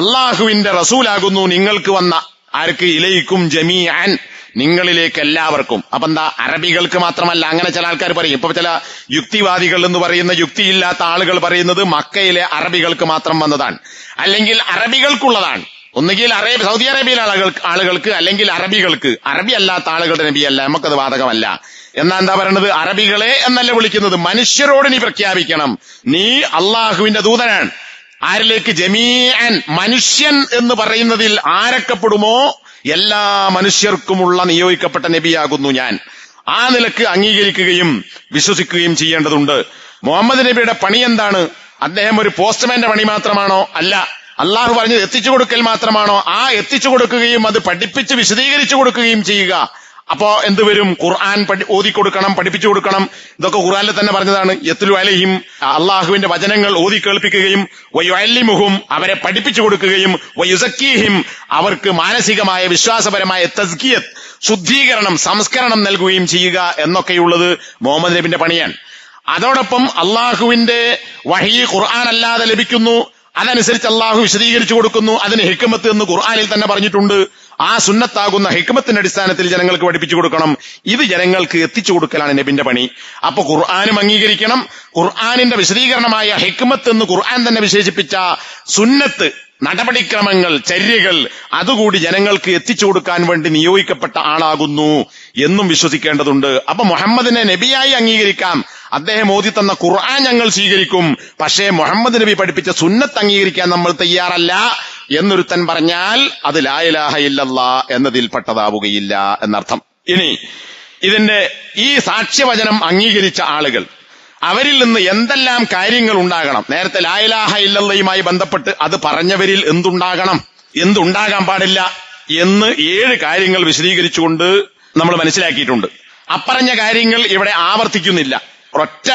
അള്ളാഹുവിന്റെ റസൂലാകുന്നു നിങ്ങൾക്ക് വന്ന. ആർക്ക്? ഇലൈക്കും ജമീഅൻ, നിങ്ങളിലേക്ക് എല്ലാവർക്കും. അപ്പൊ എന്താ, അറബികൾക്ക് മാത്രമല്ല. അങ്ങനെ ചില ആൾക്കാർ പറയും. ഇപ്പൊ ചില യുക്തിവാദികൾ എന്ന് പറയുന്ന യുക്തിയില്ലാത്ത ആളുകൾ പറയുന്നത് മക്കയിലെ അറബികൾക്ക് മാത്രം വന്നതാണ്, അല്ലെങ്കിൽ അറബികൾക്കുള്ളതാണ്. ഒന്നുകിൽ സൗദി അറേബ്യയിലെ ആളുകൾക്ക്, അല്ലെങ്കിൽ അറബികൾക്ക്. അറബി അല്ലാത്ത ആളുകളുടെ നബിയല്ല, നമുക്കത് ബാധകമല്ല. എന്നാ എന്താ പറയണത്? അറബികളെ എന്നല്ല വിളിക്കുന്നത്, മനുഷ്യരോട് നീ പ്രഖ്യാപിക്കണം, നീ അള്ളാഹുവിന്റെ ദൂതനാണ്. ആരിലേക്ക്? ജമീഅൻ, മനുഷ്യൻ എന്ന് പറയുന്നതിൽ ആരൊക്കെപ്പെടുമോ എല്ലാ മനുഷ്യർക്കുമുള്ള നിയോഗിക്കപ്പെട്ട നബിയാകുന്നു ഞാൻ. ആ നിലക്ക് അംഗീകരിക്കുകയും വിശ്വസിക്കുകയും ചെയ്യേണ്ടതുണ്ട്. മുഹമ്മദ് നബിയുടെ പണി എന്താണ്? അദ്ദേഹം ഒരു പോസ്റ്റ്മാന്റെ പണി മാത്രമാണോ? അല്ല. അള്ളാഹു പറഞ്ഞത് എത്തിച്ചു കൊടുക്കൽ മാത്രമാണോ? ആ എത്തിച്ചു കൊടുക്കുകയും അത് പഠിപ്പിച്ച് വിശദീകരിച്ചു കൊടുക്കുകയും ചെയ്യുക. അപ്പോ എന്തുവരും? ഖുർആൻ ഓതിക്കൊടുക്കണം, പഠിപ്പിച്ചു കൊടുക്കണം. ഇതൊക്കെ ഖുർആനിൽ തന്നെ പറഞ്ഞതാണ്. യത്ലു അലൈഹിം, അള്ളാഹുവിന്റെ വചനങ്ങൾ ഓതി കേൾപ്പിക്കുകയും, വയുഅല്ലിമുഹും, അവരെ പഠിപ്പിച്ചു കൊടുക്കുകയും, വയുസക്കീഹിം, അവർക്ക് മാനസികമായ വിശ്വാസപരമായ തസ്കിയത്ത്, ശുദ്ധീകരണം, സംസ്കരണം നൽകുകയും ചെയ്യുക എന്നൊക്കെയുള്ളത് മുഹമ്മദ് നബിന്റെ പണിയാണ്. അതോടൊപ്പം അള്ളാഹുവിന്റെ വഹി ഖുർആൻ അല്ലാതെ ലഭിക്കുന്നു, അതനുസരിച്ച് അള്ളാഹു വിശദീകരിച്ചു കൊടുക്കുന്നു. അതിന് ഹിക്മത്ത് എന്ന് ഖുർആനിൽ തന്നെ പറഞ്ഞിട്ടുണ്ട്. ആ സുന്നത്താകുന്ന ഹിക്മത്തിന്റെ അടിസ്ഥാനത്തിൽ ജനങ്ങൾക്ക് പഠിപ്പിച്ചു കൊടുക്കണം. ഇത് ജനങ്ങൾക്ക് എത്തിച്ചു കൊടുക്കലാണ് നബിന്റെ പണി. അപ്പൊ ഖുർആനും അംഗീകരിക്കണം. ഖുർആനിന്റെ വിശദീകരണമായ ഹിക്മത്ത് എന്ന് ഖുർആൻ തന്നെ വിശേഷിപ്പിച്ച സുന്നത്ത്, നടപടിക്രമങ്ങൾ, ചര്യകൾ, അതുകൂടി ജനങ്ങൾക്ക് എത്തിച്ചു കൊടുക്കാൻ വേണ്ടി നിയോഗിക്കപ്പെട്ട ആളാകുന്നു എന്നും വിശ്വസിക്കേണ്ടതുണ്ട്. അപ്പൊ മുഹമ്മദിനെ നബിയായി അംഗീകരിക്കാം, അദ്ദേഹം ഓതി തന്ന ഖുർആൻ ഞങ്ങൾ സ്വീകരിക്കും, പക്ഷേ മുഹമ്മദ് നബി പഠിപ്പിച്ച സുന്നത്ത് അംഗീകരിക്കാൻ നമ്മൾ തയ്യാറല്ല എന്നൊരുത്തൻ പറഞ്ഞാൽ അത് ലാ ഇലാഹ ഇല്ലല്ലാഹ് എന്നതിൽപ്പെട്ടതാവുകയില്ല എന്നർത്ഥം. ഇനി ഇതിന്റെ ഈ സാക്ഷ്യവചനം അംഗീകരിച്ച ആളുകൾ, അവരിൽ നിന്ന് എന്തെല്ലാം കാര്യങ്ങൾ ഉണ്ടാകണം? നേരത്തെ ലാ ഇലാഹ ഇല്ലല്ലാഹുമായി ബന്ധപ്പെട്ട് അത് പറഞ്ഞവരിൽ എന്തുണ്ടാകാൻ പാടില്ല എന്ന് 7 കാര്യങ്ങൾ വിശദീകരിച്ചുകൊണ്ട് നമ്മൾ മനസ്സിലാക്കിയിട്ടുണ്ട്. അപ്പറഞ്ഞ കാര്യങ്ങൾ ഇവിടെ ആവർത്തിക്കുന്നില്ല. ഒറ്റ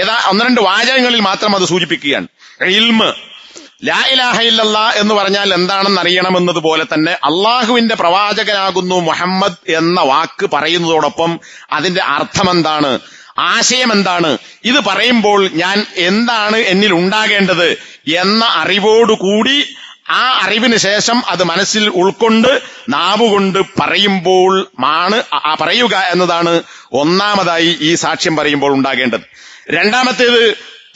1-2 വാചകങ്ങളിൽ മാത്രം അത് സൂചിപ്പിക്കുകയാണ്. ഇൽമ്, ലാ ഇലാഹ ഇല്ലല്ലാഹ് എന്ന് പറഞ്ഞാൽ എന്താണെന്ന് അറിയണമെന്നതുപോലെ തന്നെ അള്ളാഹുവിന്റെ പ്രവാചകനാകുന്നു മുഹമ്മദ് എന്ന വാക്ക് പറയുന്നതോടൊപ്പം അതിന്റെ അർത്ഥമെന്താണ്, ആശയം എന്താണ്, ഇത് പറയുമ്പോൾ ഞാൻ എന്താണ് എന്നിൽ ഉണ്ടാകേണ്ടത് എന്ന അറിവോടുകൂടി ആ അറിവിന് ശേഷം അത് മനസ്സിൽ ഉൾക്കൊണ്ട് നാവുകൊണ്ട് പറയുക എന്നതാണ് ഒന്നാമതായി ഈ സാക്ഷ്യം പറയുമ്പോൾ ഉണ്ടാകേണ്ടത്. രണ്ടാമത്തേത്,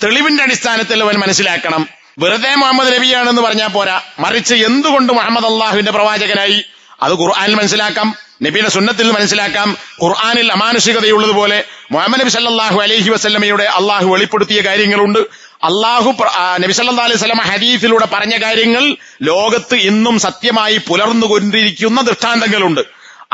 തെളിവിന്റെ അടിസ്ഥാനത്തിൽ അവൻ മനസ്സിലാക്കണം. വെറുതെ മുഹമ്മദ് നബിയാണെന്ന് പറഞ്ഞാൽ പോരാ, മറിച്ച് എന്തുകൊണ്ട് മുഹമ്മദ് അള്ളാഹുവിന്റെ പ്രവാചകനായി അത് ഖുർആനിൽ മനസ്സിലാക്കാം, നബിയുടെ സുന്നത്തിൽ മനസ്സിലാക്കാം. ഖുർആനിൽ അമാനുഷികതയുള്ളതുപോലെ മുഹമ്മദ് നബി സല്ലല്ലാഹു അലൈഹി വസല്ലമയുടെ അള്ളാഹു വെളിപ്പെടുത്തിയ കാര്യങ്ങളുണ്ട്. അള്ളാഹു നബി സല്ലല്ലാഹു അലൈഹി വസല്ലമ ഹദീസിലൂടെ പറഞ്ഞ കാര്യങ്ങൾ ലോകത്ത് ഇന്നും സത്യമായി പുലർന്നുകൊണ്ടിരിക്കുന്ന ദൃഷ്ടാന്തങ്ങളുണ്ട്.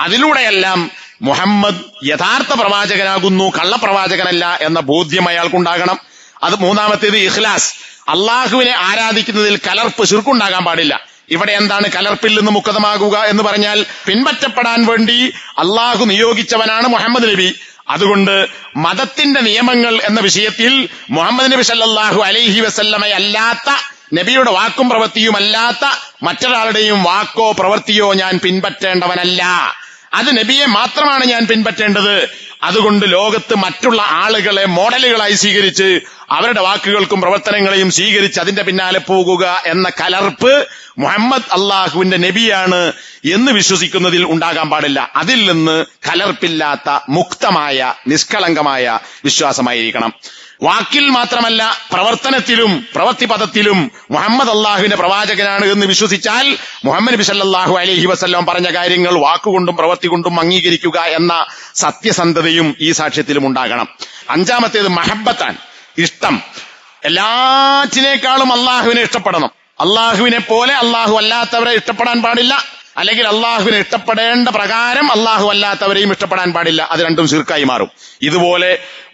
അതിലൂടെയെല്ലാം മുഹമ്മദ് യഥാർത്ഥ പ്രവാചകനാകുന്നു, കള്ളപ്രവാചകനല്ല എന്ന ബോധ്യം അയാൾക്കുണ്ടാകണം. അത് മൂന്നാമത്തേത് ഇഖ്ലാസ്, അള്ളാഹുവിനെ ആരാധിക്കുന്നതിൽ കലർപ്പ്, ശിർക്കുണ്ടാകാൻ പാടില്ല. ഇവിടെ എന്താണ് കലർപ്പിൽ നിന്ന് മുക്തമാകുക എന്ന് പറഞ്ഞാൽ പിൻപറ്റപ്പെടാൻ വേണ്ടി അള്ളാഹു നിയോഗിച്ചവനാണ് മുഹമ്മദ് നബി. അതുകൊണ്ട് മതത്തിന്റെ നിയമങ്ങൾ എന്ന വിഷയത്തിൽ മുഹമ്മദ് നബി സല്ലല്ലാഹു അലൈഹി വസല്ലമയല്ലാത്ത, നബിയുടെ വാക്കും പ്രവൃത്തിയും അല്ലാത്ത മറ്റൊരാളുടെയും വാക്കോ പ്രവൃത്തിയോ ഞാൻ പിൻപറ്റേണ്ടവനല്ല. അത് നബിയെ മാത്രമാണ് ഞാൻ പിൻപറ്റേണ്ടത്. അതുകൊണ്ട് ലോകത്ത് മറ്റുള്ള ആളുകളെ മോഡലുകളായി സ്വീകരിച്ച് അവരുടെ വാക്കുകൾക്കും പ്രവർത്തനങ്ങളെയും സ്വീകരിച്ച് അതിന്റെ പിന്നാലെ പോകുക എന്ന കലർപ്പ് മുഹമ്മദ് അള്ളാഹുവിന്റെ നബിയാണ് എന്ന് വിശ്വസിക്കുന്നതിൽ ഉണ്ടാകാൻ പാടില്ല. അതിൽ നിന്ന് കലർപ്പില്ലാത്ത മുക്തമായ നിഷ്കളങ്കമായ വിശ്വാസമായിരിക്കണം. വാക്കിൽ മാത്രമല്ല, പ്രവർത്തനത്തിലും പ്രവൃത്തിപദത്തിലും മുഹമ്മദ് അള്ളാഹുവിന്റെ പ്രവാചകനാണ് എന്ന് വിശ്വസിച്ചാൽ മുഹമ്മദ് നബി സല്ലല്ലാഹു അലൈഹി വസല്ലം പറഞ്ഞ കാര്യങ്ങൾ വാക്കുകൊണ്ടും പ്രവൃത്തി കൊണ്ടും അംഗീകരിക്കുക എന്ന സത്യസന്ധതയും ഈ സാക്ഷ്യത്തിലും ഉണ്ടാകണം. അഞ്ചാമത്തേത് മഹബ്ബത്താൻ, ഇഷ്ടം. എല്ലാറ്റിനേക്കാളും അള്ളാഹുവിനെ ഇഷ്ടപ്പെടണം. അള്ളാഹുവിനെ പോലെ അള്ളാഹു അല്ലാത്തവരെ ഇഷ്ടപ്പെടാൻ പാടില്ല, അല്ലെങ്കിൽ അള്ളാഹുവിനെ ഇഷ്ടപ്പെടേണ്ട പ്രകാരം അള്ളാഹു അല്ലാത്തവരെയും ഇഷ്ടപ്പെടാൻ പാടില്ല. അത് രണ്ടും ശിർക്കായി മാറും. ഇതുപോലെ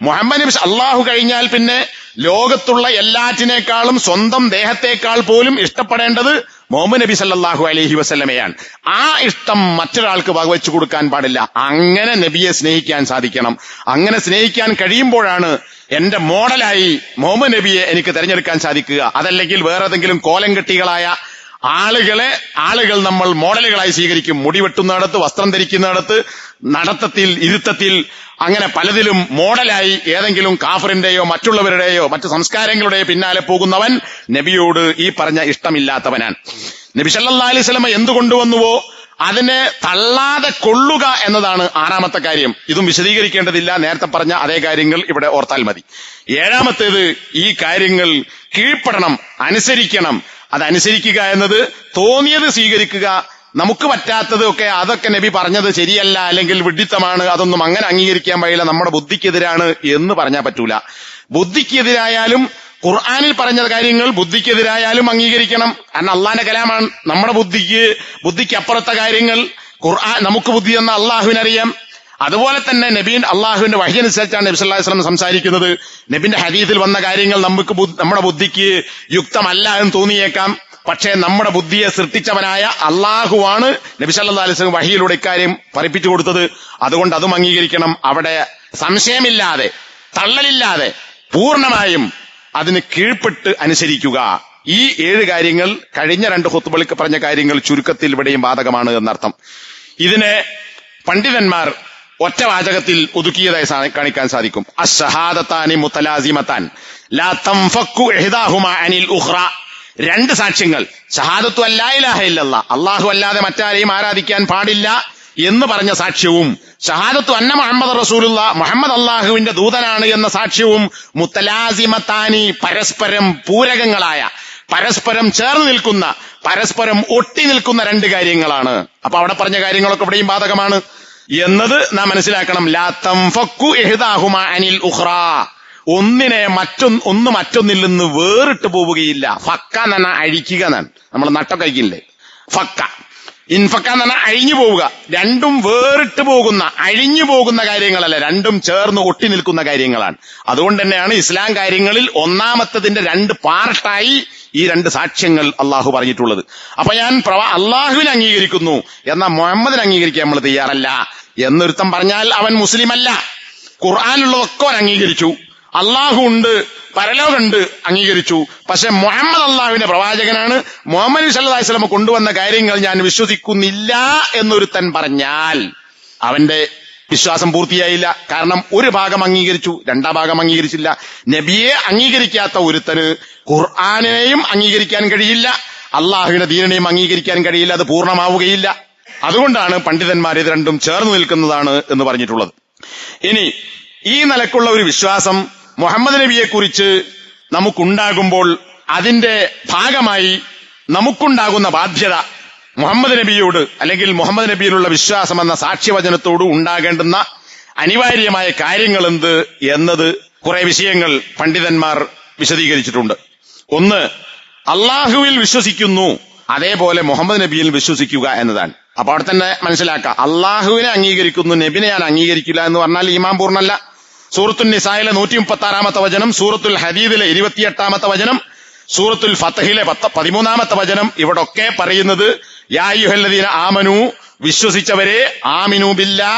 മുഹമ്മദ് നബി അള്ളാഹു കഴിഞ്ഞാൽ പിന്നെ ലോകത്തുള്ള എല്ലാറ്റിനേക്കാളും സ്വന്തം ദേഹത്തേക്കാൾ പോലും ഇഷ്ടപ്പെടേണ്ടത് മുഹമ്മദ് നബി സല്ലല്ലാഹു അലൈഹി വസല്ലമയാണ്. ആ ഇഷ്ടം മറ്റൊരാൾക്ക് വകവെച്ചു കൊടുക്കാൻ പാടില്ല. അങ്ങനെ നബിയെ സ്നേഹിക്കാൻ സാധിക്കണം. അങ്ങനെ സ്നേഹിക്കാൻ കഴിയുമ്പോഴാണ് എന്റെ മോഡലായി മുഹമ്മദ് നബിയെ എനിക്ക് തെരഞ്ഞെടുക്കാൻ സാധിക്കുക. അതല്ലെങ്കിൽ വേറെ ഏതെങ്കിലും കോലം കെട്ടികളായ ആളുകൾ നമ്മൾ മോഡലുകളായി സ്വീകരിക്കും. മുടി വെട്ടുന്നിടത്ത്, വസ്ത്രം ധരിക്കുന്നിടത്ത്, നടത്തത്തിൽ, ഇരുത്തത്തിൽ, അങ്ങനെ പലതിലും മോഡലായി ഏതെങ്കിലും കാഫറിന്റെയോ മറ്റുള്ളവരുടെയോ മറ്റു സംസ്കാരങ്ങളുടെയോ പിന്നാലെ പോകുന്നവൻ നബിയോട് ഈ പറഞ്ഞ ഇഷ്ടമില്ലാത്തവനാണ്. നബി സല്ലല്ലാഹു അലൈഹി വസല്ലം എന്തു കൊണ്ടുവന്നുവോ അതിനെ തള്ളാതെ കൊള്ളുക എന്നതാണ് ആറാമത്തെ കാര്യം. ഇതും വിശദീകരിക്കേണ്ടതില്ല, നേരത്തെ പറഞ്ഞ അതേ കാര്യങ്ങൾ ഇവിടെ ഓർത്താൽ മതി. ഏഴാമത്തേത്, ഈ കാര്യങ്ങൾ കീഴ്പ്പെടണം, അനുസരിക്കണം. അതനുസരിക്കുക എന്നത് തോന്നിയത് സ്വീകരിക്കുക, നമുക്ക് പറ്റാത്തത് അതൊക്കെ നബി പറഞ്ഞത് ശരിയല്ല, അല്ലെങ്കിൽ വിഡ്ഢിത്തമാണ്, അതൊന്നും അങ്ങനെ അംഗീകരിക്കാൻ കഴിയില്ല, നമ്മുടെ ബുദ്ധിക്കെതിരാണ് എന്ന് പറഞ്ഞാൽ പറ്റൂല. ബുദ്ധിക്കെതിരായാലും ഖുർആനിൽ പറഞ്ഞ കാര്യങ്ങൾ ബുദ്ധിക്കെതിരായാലും അംഗീകരിക്കണം. കാരണം അള്ളാന്റെ കലാമാണ്. നമ്മുടെ ബുദ്ധിക്ക് അപ്പുറത്തെ കാര്യങ്ങൾ ഖുർആൻ, നമുക്ക് ബുദ്ധി എന്ന അള്ളാഹുവിനറിയാം. അതുപോലെ തന്നെ അള്ളാഹുവിന്റെ വഹി അനുസരിച്ചാണ് നബി സല്ലല്ലാഹു അലൈഹി വസല്ലം സംസാരിക്കുന്നത്. നബിന്റെ ഹദീസിൽ വന്ന കാര്യങ്ങൾ നമ്മുടെ ബുദ്ധിക്ക് യുക്തമല്ല എന്ന് തോന്നിയേക്കാം. പക്ഷേ നമ്മുടെ ബുദ്ധിയെ സൃഷ്ടിച്ചവനായ അള്ളാഹുവാണ് നബി സല്ലല്ലാഹു അലൈഹി വസല്ലം വഹിയിലൂടെ ഇക്കാര്യം പഠിപ്പിച്ചു കൊടുത്തത്. അതുകൊണ്ട് അതും അംഗീകരിക്കണം. അവിടെ സംശയമില്ലാതെ, തള്ളലില്ലാതെ പൂർണ്ണമായും അതിന് കീഴ്പ്പെട്ട് അനുസരിക്കുക. ഈ 7 കാര്യങ്ങൾ കഴിഞ്ഞ 2 ഖുത്ബകളിൽ പറഞ്ഞ കാര്യങ്ങൾ ചുരുക്കത്തിൽ ഇവിടെയും ബാധകമാണ് എന്നർത്ഥം. ഇതിനെ പണ്ഡിതന്മാർ ഒറ്റ വാചകത്തിൽ ഒതുക്കിയതായി കാണിക്കാൻ സാധിക്കും. അശ്ശഹാദത്താനി മുതലാസിമത്താൻ ലാ തൻഫക്കു ഇഹ്ദാഹുമാ അനിൽ ഉഖ്റ. 2 സാക്ഷ്യങ്ങൾ, ഷഹാദത്തു അല്ലാ ഇലാഹ ഇല്ലല്ലാഹ്, അല്ലാഹു അല്ലാതെ മറ്റാരെയും ആരാധിക്കാൻ പാടില്ല എന്ന് പറഞ്ഞ സാക്ഷ്യവും ഷഹാദത്തു അന്ന മുഹമ്മദ് റസൂലുള്ളാഹ്, മുഹമ്മദ് അള്ളാഹുവിന്റെ ദൂതനാണ് എന്ന സാക്ഷ്യവും മുതലാസിമത്താനി, പരസ്പരം പൂരകങ്ങളായ, പരസ്പരം ചേർന്ന് നിൽക്കുന്ന, പരസ്പരം ഒട്ടി നിൽക്കുന്ന 2 കാര്യങ്ങളാണ്. അപ്പൊ അവിടെ പറഞ്ഞ കാര്യങ്ങളൊക്കെ ഇവിടെയും ബാധകമാണ് എന്നത് നാം മനസ്സിലാക്കണം. ലാ തൻഫക്കു ഇഹ്ദാഹുമാ അനിൽ ഉഖ്റ. ഒന്ന് മറ്റൊന്നിൽ നിന്ന് വേറിട്ട് പോവുകയില്ല. ഫക്ക എന്ന് പറഞ്ഞാൽ അഴിക്കുക എന്നാണ്. നമ്മൾ നട്ടൊക്കെ അഴിക്കില്ലേ, ഫക്ക. ഇൻഫക്ക എന്ന് പറഞ്ഞാൽ അഴിഞ്ഞു പോവുക. രണ്ടും വേറിട്ട് പോകുന്ന, അഴിഞ്ഞു പോകുന്ന കാര്യങ്ങളല്ല, രണ്ടും ചേർന്ന് ഒട്ടി നിൽക്കുന്ന കാര്യങ്ങളാണ്. അതുകൊണ്ട് തന്നെയാണ് ഇസ്ലാം കാര്യങ്ങളിൽ ഒന്നാമത്തതിന്റെ 2 പാർട്ടായി ഈ 2 സാക്ഷ്യങ്ങൾ അള്ളാഹു പറഞ്ഞിട്ടുള്ളത്. അപ്പൊ ഞാൻ അള്ളാഹുവിനെ അംഗീകരിക്കുന്നു, എന്നാൽ മുഹമ്മദിനെ അംഗീകരിക്കാൻ നമ്മൾ തയ്യാറല്ല എന്നൊരുത്തം പറഞ്ഞാൽ അവൻ മുസ്ലിം അല്ല. ഖുർആനിലുള്ളതൊക്കെ അവൻ അംഗീകരിച്ചു, അള്ളാഹു ഉണ്ട്, പരലോകമുണ്ട്, അംഗീകരിച്ചു. പക്ഷെ മുഹമ്മദ് അള്ളാഹുവിന്റെ പ്രവാചകനാണ്, മുഹമ്മദ് സല്ലല്ലാഹു അലൈഹി വസല്ലം കൊണ്ടുവന്ന കാര്യങ്ങൾ ഞാൻ വിശ്വസിക്കുന്നില്ല എന്നൊരുത്തൻ പറഞ്ഞാൽ അവന്റെ വിശ്വാസം പൂർത്തിയായില്ല. കാരണം ഒരു ഭാഗം അംഗീകരിച്ചു, 2ാം ഭാഗം അംഗീകരിച്ചില്ല. നബിയെ അംഗീകരിക്കാത്ത ഒരുത്തന് ഖുർആനെയും അംഗീകരിക്കാൻ കഴിയില്ല, അള്ളാഹുവിന്റെ ദീനിനെയും അംഗീകരിക്കാൻ കഴിയില്ല. അത് പൂർണ്ണമാവുകയില്ല. അതുകൊണ്ടാണ് പണ്ഡിതന്മാർ ഇത് 2ഉം ചേർന്ന് നിൽക്കുന്നതാണ് എന്ന് പറഞ്ഞിട്ടുള്ളത്. ഇനി ഈ നിലക്കുള്ള ഒരു വിശ്വാസം മുഹമ്മദ് നബിയെ കുറിച്ച് നമുക്കുണ്ടാകുമ്പോൾ അതിന്റെ ഭാഗമായി നമുക്കുണ്ടാകുന്ന ബാധ്യത മുഹമ്മദ് നബിയോട്, അല്ലെങ്കിൽ മുഹമ്മദ് നബിയിലുള്ള വിശ്വാസം എന്ന സാക്ഷ്യവചനത്തോട് ഉണ്ടാകേണ്ടുന്ന അനിവാര്യമായ കാര്യങ്ങൾ എന്ത് എന്നത് കുറെ വിഷയങ്ങൾ പണ്ഡിതന്മാർ വിശദീകരിച്ചിട്ടുണ്ട്. ഒന്ന്, അള്ളാഹുവിൽ വിശ്വസിക്കുന്നു, അതേപോലെ മുഹമ്മദ് നബിയിൽ വിശ്വസിക്കുക എന്നതാണ്. അപ്പൊ അവിടെ തന്നെ മനസ്സിലാക്കാം, അള്ളാഹുവിനെ അംഗീകരിക്കുന്നു, നബിനെ ഞാൻ അംഗീകരിക്കില്ല എന്ന് പറഞ്ഞാൽ ഈമാൻ പൂർണ്ണല്ല. സൂറത്തുൽ നിസായിലെ 136-ാമത്തെ വചനം, സൂറത്തുൽ ഹദീദിലെ 28-ാമത്തെ വചനം, സൂറത്തുൽ ഫത്ഹിലെ 13-ാമത്തെ വചനം, ഇവിടൊക്കെ പറയുന്നത് യാ അയ്യുഹല്ലദീന ആമനു, വിശ്വസിച്ചവരെ, ആമിനു ബില്ലാ,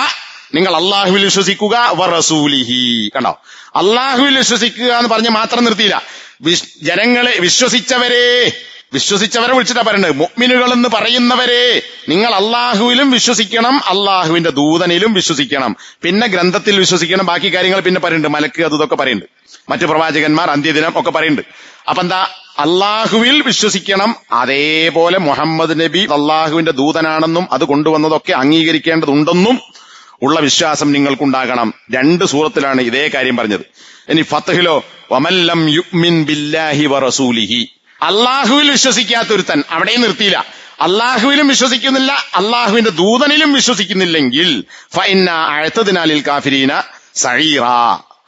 നിങ്ങൾ അള്ളാഹുവിൽ വിശ്വസിക്കുക, വറസൂലിഹി. കണ്ടോ, അള്ളാഹുവിൽ വിശ്വസിക്കുക എന്ന് പറഞ്ഞ് മാത്രം നിർത്തിയില്ല. ജനങ്ങളെ, വിശ്വസിച്ചവരെ, വിശ്വസിച്ചവരെ വിളിച്ചിട്ടാ പറയുന്നത്. മുഅ്മിനുകൾ എന്ന് പറയുന്നവരെ നിങ്ങൾ അള്ളാഹുവിലും വിശ്വസിക്കണം, അള്ളാഹുവിന്റെ ദൂതനിലും വിശ്വസിക്കണം, പിന്നെ ഗ്രന്ഥത്തിൽ വിശ്വസിക്കണം. ബാക്കി കാര്യങ്ങൾ പിന്നെ പറയുന്നുണ്ട്, മലക്ക് അതൊക്കെ പറയുന്നുണ്ട്, മറ്റു പ്രവാചകന്മാർ, അന്ത്യദിനം ഒക്കെ പറയുന്നുണ്ട്. അപ്പൊ എന്താ, അള്ളാഹുവിൽ വിശ്വസിക്കണം, അതേപോലെ മുഹമ്മദ് നബി അള്ളാഹുവിന്റെ ദൂതനാണെന്നും അത് കൊണ്ടുവന്നതൊക്കെ അംഗീകരിക്കേണ്ടതുണ്ടെന്നും ഉള്ള വിശ്വാസം നിങ്ങൾക്കുണ്ടാകണം. 2 സൂറത്തിലാണ് ഇതേ കാര്യം പറഞ്ഞത്. ഇനി ഫത്ഹിലോ വമല്ലം യുഅ്മിൻ ബില്ലാഹി വറസൂലിഹി, അള്ളാഹുവിൽ വിശ്വസിക്കാത്തൊരുത്തൻ അവിടെ നിർത്തിയില്ല. അള്ളാഹുവിലും വിശ്വസിക്കുന്നില്ല, അള്ളാഹുവിന്റെ ദൂതനിലും വിശ്വസിക്കുന്നില്ലെങ്കിൽ ഫഇന്ന അഅ്തദ്നാ ലിൽ കാഫിരീന സഈറ,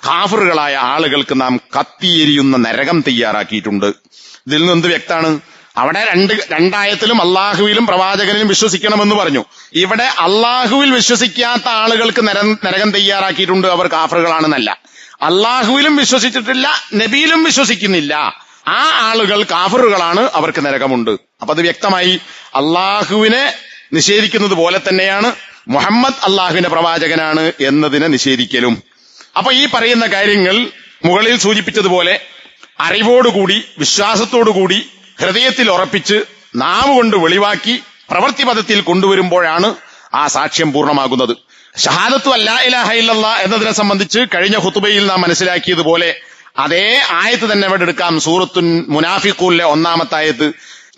കാഫിറുകളായ ആളുകൾക്ക് നാം കത്തിയെരിയുന്ന നരകം തയ്യാറാക്കിയിട്ടുണ്ട്. ഇതിൽ നിന്ന് എന്ത് വ്യക്താണ്? അവിടെ രണ്ടായത്തിലും അള്ളാഹുവിലും പ്രവാചകനിലും വിശ്വസിക്കണമെന്ന് പറഞ്ഞു. ഇവിടെ അള്ളാഹുവിൽ വിശ്വസിക്കാത്ത ആളുകൾക്ക് നരകം തയ്യാറാക്കിയിട്ടുണ്ട്, അവർ കാഫിറുകളാണെന്നല്ല. അള്ളാഹുവിലും വിശ്വസിച്ചിട്ടില്ല, നബിയിലും വിശ്വസിക്കുന്നില്ല, ആ ആളുകൾ കാഫിറുകളാണ്, അവർക്ക് നരകമുണ്ട്. അപ്പൊ അത് വ്യക്തമായി. അള്ളാഹുവിനെ നിഷേധിക്കുന്നത് പോലെ തന്നെയാണ് മുഹമ്മദ് അള്ളാഹുവിന്റെ പ്രവാചകനാണ് എന്നതിനെ നിഷേധിക്കലും. അപ്പൊ ഈ പറയുന്ന കാര്യങ്ങൾ മുകളിൽ സൂചിപ്പിച്ചതുപോലെ അറിവോടുകൂടി, വിശ്വാസത്തോടുകൂടി, ഹൃദയത്തിൽ ഉറപ്പിച്ച്, നാവ് കൊണ്ട് വെളിവാക്കി, പ്രവൃത്തിപഥത്തിൽ കൊണ്ടുവരുമ്പോഴാണ് ആ സാക്ഷ്യം പൂർണ്ണമാകുന്നത്. ഷഹാദത്തു അല്ലാ ഇലാഹ ഇല്ലല്ലാഹ് എന്നതിനെ സംബന്ധിച്ച് കഴിഞ്ഞ ഖുതുബയിൽ നാം മനസ്സിലാക്കിയതുപോലെ അതേ ആയത്ത് തന്നെ ഇവിടെ എടുക്കാം. സൂറത്തുൻ മുനാഫിഖൂനിലെ 1-ാമത്തെ ആയത്ത്.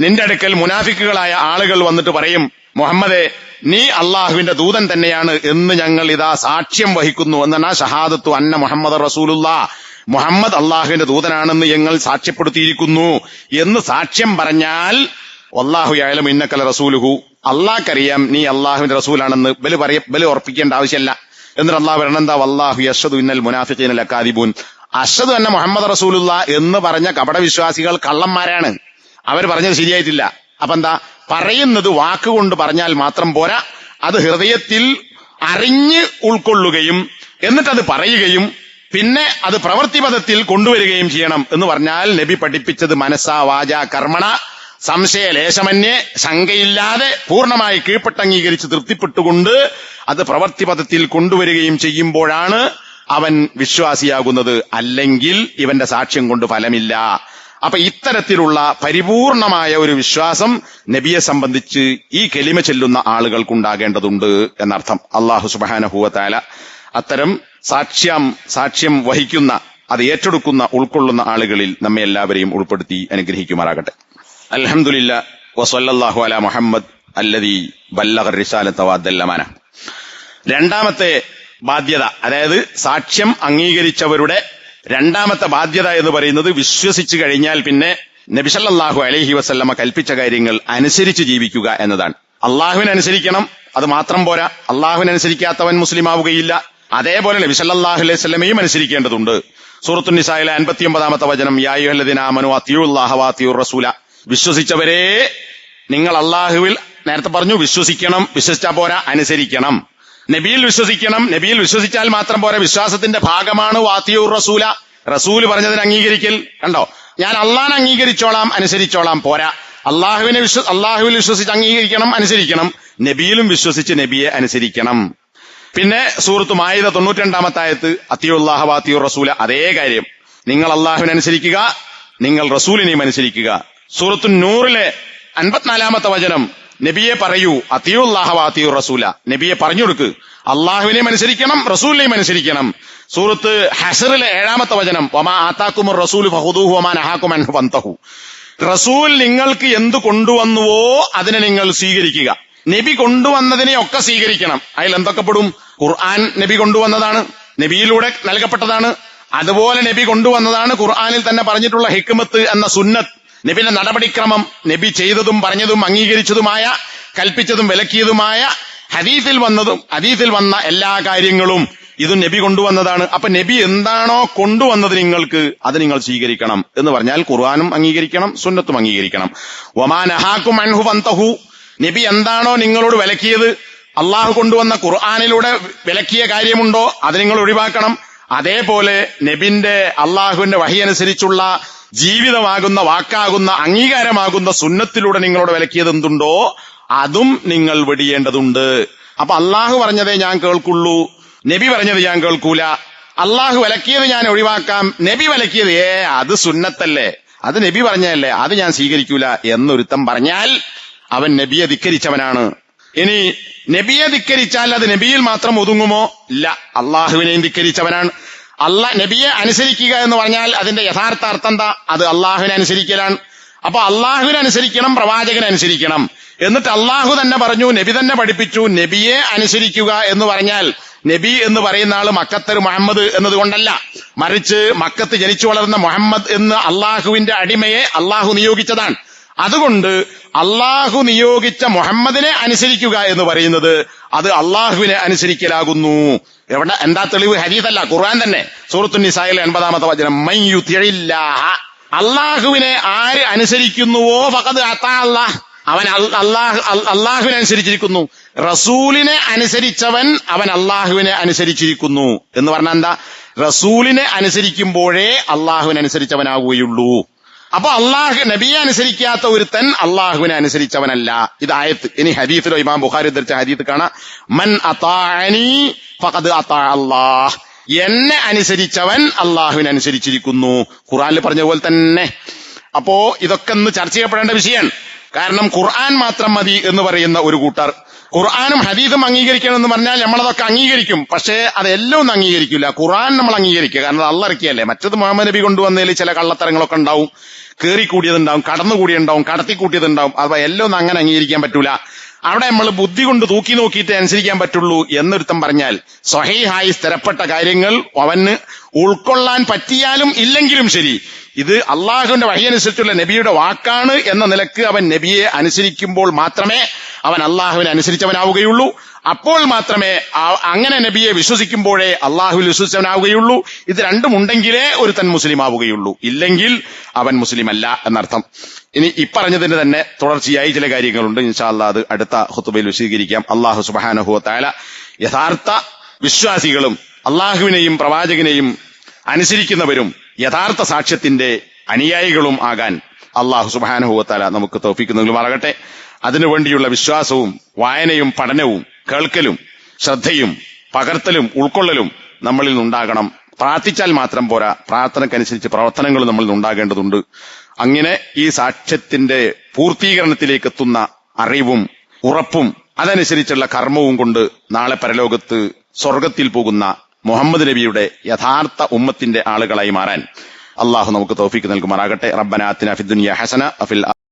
നിന്റെ അടുക്കൽ മുനാഫിക്കുകളായ ആളുകൾ വന്നിട്ട് പറയും, മുഹമ്മദേ നീ അള്ളാഹുവിന്റെ ദൂതൻ തന്നെയാണ് എന്ന് ഞങ്ങൾ ഇതാ സാക്ഷ്യം വഹിക്കുന്നു എന്നാണ് ഷഹാദത്തു അന്ന മുഹമ്മദ് റസൂലുള്ളാഹ്, മുഹമ്മദ് അള്ളാഹുവിന്റെ ദൂതനാണെന്ന് ഞങ്ങൾ സാക്ഷ്യപ്പെടുത്തിയിരിക്കുന്നു എന്ന് സാക്ഷ്യം പറഞ്ഞാൽ വല്ലാഹു യഅലമു ഇന്നക ലറസൂലുഹു, അള്ളാഹ്ക്കറിയാം നീ അള്ളാഹുവിന്റെ റസൂലാണെന്ന് ബലി ഉറപ്പിക്കേണ്ട ആവശ്യമല്ല. എന്നിട്ട് അള്ളാഹു പറയണം എന്താ, വല്ലാഹു യശ്ഹദു ഇന്നൽ മുനാഫിഖീന ലകാദിബൂൻ, അശ്ഹദു അന്ന മുഹമ്മദ് റസൂലുള്ളാഹ് എന്ന് പറഞ്ഞ കപടവിശ്വാസികൾ കള്ളന്മാരാണ്, അവർ പറഞ്ഞത് ശരിയായിട്ടില്ല. അപ്പൊ എന്താ, പറയുന്നത് വാക്കുകൊണ്ട് പറഞ്ഞാൽ മാത്രം പോരാ, അത് ഹൃദയത്തിൽ അറിഞ്ഞ് ഉൾക്കൊള്ളുകയും എന്നിട്ടത് പറയുകയും പിന്നെ അത് പ്രവൃത്തിപഥത്തിൽ കൊണ്ടുവരികയും ചെയ്യണം എന്ന് പറഞ്ഞാൽ നബി പഠിപ്പിച്ചത് മനസ്സാ വാച കർമ്മണ സംശയലേശമന്യേ, ശങ്കയില്ലാതെ പൂർണ്ണമായി കീഴ്പ്പെട്ടംഗീകരിച്ച് തൃപ്തിപ്പെട്ടുകൊണ്ട് അത് പ്രവൃത്തിപഥത്തിൽ കൊണ്ടുവരികയും ചെയ്യുമ്പോഴാണ് അവൻ വിശ്വാസിയാകുന്നത്. അല്ലെങ്കിൽ ഇവന്റെ സാക്ഷ്യം കൊണ്ട് ഫലമില്ല. അപ്പൊ ഇത്തരത്തിലുള്ള പരിപൂർണമായ ഒരു വിശ്വാസം നബിയെ സംബന്ധിച്ച് ഈ കലിമ ചെല്ലുന്ന ആളുകൾക്കുണ്ടാകേണ്ടതുണ്ട് എന്നർത്ഥം. അല്ലാഹു സുബ്ഹാനഹു വ തആല അത്തരം സാക്ഷ്യം വഹിക്കുന്ന, അത് ഏറ്റെടുക്കുന്ന, ഉൾക്കൊള്ളുന്ന ആളുകളിൽ നമ്മെ എല്ലാവരെയും ഉൾപ്പെടുത്തി അനുഗ്രഹിക്കുമാറാകട്ടെ. അൽഹംദുലില്ലാ വസല്ലല്ലാഹു അലാ മുഹമ്മദ് അല്ലദീ ബല്ലഗ റിസാലത വഅദ്ദൽ അമാന. രണ്ടാമത്തെ ബാധ്യത, അതായത് സാക്ഷ്യം അംഗീകരിച്ചവരുടെ രണ്ടാമത്തെ ബാധ്യത എന്ന് പറയുന്നത് വിശ്വസിച്ചു കഴിഞ്ഞാൽ പിന്നെ നബി സല്ലല്ലാഹു അലൈഹി വസല്ലമ കൽപ്പിച്ച കാര്യങ്ങൾ അനുസരിച്ച് ജീവിക്കുക എന്നതാണ്. അള്ളാഹുവിനെ അനുസരിക്കണം, അത് മാത്രം പോരാ, അള്ളാഹുവിനെ അനുസരിക്കാത്തവൻ മുസ്ലിം ആവുകയില്ല. അതേപോലെ നബി സല്ലല്ലാഹു അലൈഹി വസല്ലമയും അനുസരിക്കേണ്ടതുണ്ട്. സൂറത്തുൻ നിസായിലെ 59-ാമത്തെ വചനം, യാ അയ്യുഹല്ലദീന ആമനൂ അത്തിയുല്ലാഹ വഅത്തിയുർ റസൂല, വിശ്വസിച്ചവരെ നിങ്ങൾ അള്ളാഹുവിൽ നേരത്തെ പറഞ്ഞു വിശ്വസിക്കണം, വിശ്വസിച്ചാൽ പോരാ, അനുസരിക്കണം. നബിയിൽ വിശ്വസിക്കണം, നബിയിൽ വിശ്വസിച്ചാൽ മാത്രം പോരാ, വിശ്വാസത്തിന്റെ ഭാഗമാണ് വാത്തിയൂർ റസൂല, റസൂല് പറഞ്ഞതിന് അംഗീകരിക്കൽ. കണ്ടോ, ഞാൻ അള്ളാഹിനെ അംഗീകരിച്ചോളാം അനുസരിച്ചോളാം പോരാ, അള്ളാഹുവിൽ വിശ്വസിച്ച് അംഗീകരിക്കണം, അനുസരിക്കണം, നബിയിലും വിശ്വസിച്ച് നബിയെ അനുസരിക്കണം. പിന്നെ സൂറത്ത് മാഇദ 92-ാമത്തെ ആയത്ത്, അത്തിയുല്ലാഹ വഅത്തിയുർ റസൂല, അതേ കാര്യം, നിങ്ങൾ അള്ളാഹുവിനെ അനുസരിക്കുക, നിങ്ങൾ റസൂലിനെയും അനുസരിക്കുക. സൂറത്തു നൂറിലെ 54-ാമത്തെ വചനം, നബിയെ പറയൂ അത്തിയുല്ലാഹ വഅത്തിയുർ റസൂല, നബിയെ പറഞ്ഞു കൊടുക്ക്, അള്ളാഹുവിനെയും അനുസരിക്കണം, റസൂലിനെയും അനുസരിക്കണം. സൂറത്ത് ഹശറിലെ 7-ാമത്തെ വചനം, വമാ ആതാക്കുമുർ റസൂലു ഫഖുദൂഹു വമാ നഹാകും അൻഹു ഫന്തഹു, റസൂൽ നിങ്ങൾക്ക് എന്തു കൊണ്ടുവന്നുവോ അതിനെ നിങ്ങൾ സ്വീകരിക്കുക. നബി കൊണ്ടുവന്നതിനെ ഒക്കെ സ്വീകരിക്കണം. അതിൽ എന്തൊക്കെ പെടും? ഖുർആൻ നബി കൊണ്ടുവന്നതാണ്, നബിയിലൂടെ നൽകപ്പെട്ടതാണ്. അതുപോലെ നബി കൊണ്ടുവന്നതാണ് ഖുർആനിൽ തന്നെ പറഞ്ഞിട്ടുള്ള ഹിക്മത്ത് എന്ന സുന്നത്ത്, നബിയുടെ നടപടിക്രമം, നബി ചെയ്തതും പറഞ്ഞതും അംഗീകരിച്ചതുമായ, കൽപ്പിച്ചതും വിലക്കിയതുമായ, ഹദീസിൽ വന്ന എല്ലാ കാര്യങ്ങളും ഇതും നബി കൊണ്ടുവന്നതാണ്. അപ്പൊ നബി എന്താണോ കൊണ്ടുവന്നത് നിങ്ങൾക്ക്, അത് നിങ്ങൾ സ്വീകരിക്കണം എന്ന് പറഞ്ഞാൽ ഖുർആനും അംഗീകരിക്കണം, സുന്നത്തും അംഗീകരിക്കണം. വമാ നഹാകും അൻഹു ഫന്തഹു, നബി എന്താണോ നിങ്ങളോട് വിലക്കിയത്, അള്ളാഹു കൊണ്ടുവന്ന ഖുർആനിലൂടെ വിലക്കിയ കാര്യമുണ്ടോ അത് നിങ്ങൾ ഒഴിവാക്കണം. അതേപോലെ നബിന്റെ അള്ളാഹുവിന്റെ വഹി അനുസരിച്ചുള്ള ജീവിതമാകുന്ന, വാക്കാകുന്ന, അംഗീകാരമാകുന്ന സുന്നത്തിലൂടെ നിങ്ങളോട് വിലക്കിയത് എന്തുണ്ടോ അതും നിങ്ങൾ വെടിയേണ്ടതുണ്ട്. അപ്പൊ അള്ളാഹു പറഞ്ഞതേ ഞാൻ കേൾക്കുള്ളൂ, നബി പറഞ്ഞത് ഞാൻ കേൾക്കൂല, അള്ളാഹു വിലക്കിയത് ഞാൻ ഒഴിവാക്കാം, നബി വിലക്കിയത് അത് സുന്നത്തല്ലേ, അത് നബി പറഞ്ഞതല്ലേ, അത് ഞാൻ സ്വീകരിക്കൂല എന്നൊരുത്തം പറഞ്ഞാൽ അവൻ നബിയെ ധിക്കരിച്ചവനാണ്. ഇനി നബിയെ ധിക്കരിച്ചാൽ അത് നബിയിൽ മാത്രം ഒതുങ്ങുമോ? ഇല്ല, അള്ളാഹുവിനെയും ധിക്കരിച്ചവനാണ്. നബിയെ അനുസരിക്കുക എന്ന് പറഞ്ഞാൽ അതിന്റെ യഥാർത്ഥ അർത്ഥം എന്താ? അത് അള്ളാഹുവിനെ അനുസരിക്കലാണ്. അപ്പൊ അള്ളാഹുവിനെ അനുസരിക്കണം, പ്രവാചകനെ അനുസരിക്കണം. എന്നിട്ട് അള്ളാഹു തന്നെ പറഞ്ഞു, നബി തന്നെ പഠിപ്പിച്ചു, നബിയെ അനുസരിക്കുക എന്ന് പറഞ്ഞാൽ നബി എന്ന് പറയുന്ന ആള് മക്കത്തൊരു മുഹമ്മദ് എന്നതുകൊണ്ടല്ല, മറിച്ച് മക്കത്ത് ജനിച്ചു വളർന്ന മുഹമ്മദ് എന്ന് അള്ളാഹുവിന്റെ അടിമയെ അള്ളാഹു നിയോഗിച്ചതാണ്. അതുകൊണ്ട് അള്ളാഹു നിയോഗിച്ച മുഹമ്മദിനെ അനുസരിക്കുക എന്ന് പറയുന്നത് അത് അള്ളാഹുവിനെ അനുസരിക്കലാകുന്നു. എന്താ തെളിവ്? ഹദീസല്ല, ഖുർആൻ തന്നെ. സൂറത്തുൻ നിസായിലെ 80-ാമത്തെ വചനം, മൻ യുതിഇല്ലാഹ, അള്ളാഹുവിനെ ആര് അനുസരിക്കുന്നുവോ ഫഖദ് അതാ അല്ലാഹ്, അവൻ അള്ളാഹുവിനെ അനുസരിച്ചിരിക്കുന്നു. റസൂലിനെ അനുസരിച്ചവൻ അവൻ അള്ളാഹുവിനെ അനുസരിച്ചിരിക്കുന്നു എന്ന് പറഞ്ഞാൽ എന്താ? റസൂലിനെ അനുസരിക്കുമ്പോഴേ അള്ളാഹുവിനെ അനുസരിച്ചവനാകുകയുള്ളൂ. അപ്പൊ നബിയെ അനുസരിക്കാത്ത ഒരുത്തൻ അള്ളാഹുവിനെ അനുസരിച്ചവനല്ല. ഇത് ആയത്ത്. ഇനി ഹദീസിലോ ഇമാം ബുഖാരി ഉദ്ധരിച്ച ഹദീസ് കാണാം, മൻ അതാഅനി ഫഖദ് അതാ അല്ലാഹ്, എന്നെ അനുസരിച്ചവൻ അള്ളാഹുവിനെ അനുസരിച്ചിരിക്കുന്നു. ഖുർആനിൽ പറഞ്ഞ പോലെ തന്നെ. അപ്പോ ഇതൊക്കെ ഒന്ന് ചർച്ച ചെയ്യപ്പെടേണ്ട വിഷയമാണ്. കാരണം ഖുർആൻ മാത്രം മതി എന്ന് പറയുന്ന ഒരു കൂട്ടർ, ഖുർആനും ഹദീസും അംഗീകരിക്കണം എന്ന് പറഞ്ഞാൽ നമ്മളതൊക്കെ അംഗീകരിക്കും, പക്ഷേ അതെല്ലാം ഒന്നും അംഗീകരിക്കില്ല. ഖുർആൻ നമ്മൾ അംഗീകരിക്കുക, കാരണം അത് അള്ളാഹ് ഇറക്കിയല്ലേ. മറ്റത് മുഹമ്മദ് നബി കൊണ്ടുവന്നതിൽ ചില കള്ളത്തരങ്ങളൊക്കെ ഉണ്ടാവും, കേറിക്കൂടിയതുണ്ടാവും, കടന്നുകൂടിയുണ്ടാവും, കടത്തിക്കൂട്ടിയതുണ്ടാവും. അപ്പൊ എല്ലാം ഒന്നും അങ്ങനെ അംഗീകരിക്കാൻ പറ്റൂല. അവിടെ നമ്മൾ ബുദ്ധി കൊണ്ട് തൂക്കി നോക്കിയിട്ട് അനുസരിക്കാൻ പറ്റുള്ളൂ എന്നൊരുത്തം പറഞ്ഞാൽ, സ്വഹീഹായി സ്ഥിരപ്പെട്ട കാര്യങ്ങൾ അവന് ഉൾക്കൊള്ളാൻ പറ്റിയാലും ഇല്ലെങ്കിലും ശരി, ഇത് അള്ളാഹുവിന്റെ വഹി അനുസരിച്ചുള്ള നബിയുടെ വാക്കാണ് എന്ന നിലക്ക് അവൻ നബിയെ അനുസരിക്കുമ്പോൾ മാത്രമേ അവൻ അള്ളാഹുവിനെ അനുസരിച്ചവനാവുകയുള്ളൂ. അപ്പോൾ മാത്രമേ അങ്ങനെ നബിയെ വിശ്വസിക്കുമ്പോഴേ അള്ളാഹുവിൽ വിശ്വസിച്ചവനാവുകയുള്ളൂ. ഇത് രണ്ടും ഉണ്ടെങ്കിലേ ഒരുത്തൻ മുസ്ലിം ആവുകയുള്ളൂ, ഇല്ലെങ്കിൽ അവൻ മുസ്ലിം അല്ല എന്നർത്ഥം. ഇനി ഇപ്പറഞ്ഞതിന് തന്നെ തുടർച്ചയായി ചില കാര്യങ്ങളുണ്ട്. ഇൻഷാ അല്ലാഹ് അത് അടുത്ത ഖുതുബയിൽ വിശദീകരിക്കാം. അള്ളാഹു സുബ്ഹാനഹു വ തആല യഥാർത്ഥ വിശ്വാസികളും അള്ളാഹുവിനെയും പ്രവാചകനെയും അനുസരിക്കുന്നവരും യഥാർത്ഥ സാക്ഷ്യത്തിന്റെ അനുയായികളും ആകാൻ അള്ളാഹു സുബ്ഹാനഹു വ തആല നമുക്ക് തൗഫീഖ് നൽകുമാറാകട്ടെ. അതിനുവേണ്ടിയുള്ള വിശ്വാസവും വായനയും പഠനവും കേൾക്കലും ശ്രദ്ധയും പകർത്തലും ഉൾക്കൊള്ളലും നമ്മളിൽ നിന്നുണ്ടാകണം. പ്രാർത്ഥിച്ചാൽ മാത്രം പോരാ, പ്രാർത്ഥനക്കനുസരിച്ച് പ്രവർത്തനങ്ങൾ നമ്മളിൽ നിന്നുണ്ടാകേണ്ടതുണ്ട്. അങ്ങനെ ഈ സാക്ഷ്യത്തിന്റെ പൂർത്തീകരണത്തിലേക്ക് എത്തുന്ന അറിവും ഉറപ്പും അതനുസരിച്ചുള്ള കർമ്മവും കൊണ്ട് നാളെ പരലോകത്ത് സ്വർഗത്തിൽ പോകുന്ന മുഹമ്മദ് നബിയുടെ യഥാർത്ഥ ഉമ്മത്തിന്റെ ആളുകളായി മാറാൻ അള്ളാഹു നമുക്ക് തൗഫീഖ് നൽകുമാറാകട്ടെ. റബ്ബനാ ആതിനാ ഫിദ്ദുനിയ ഹസന വഫിൽ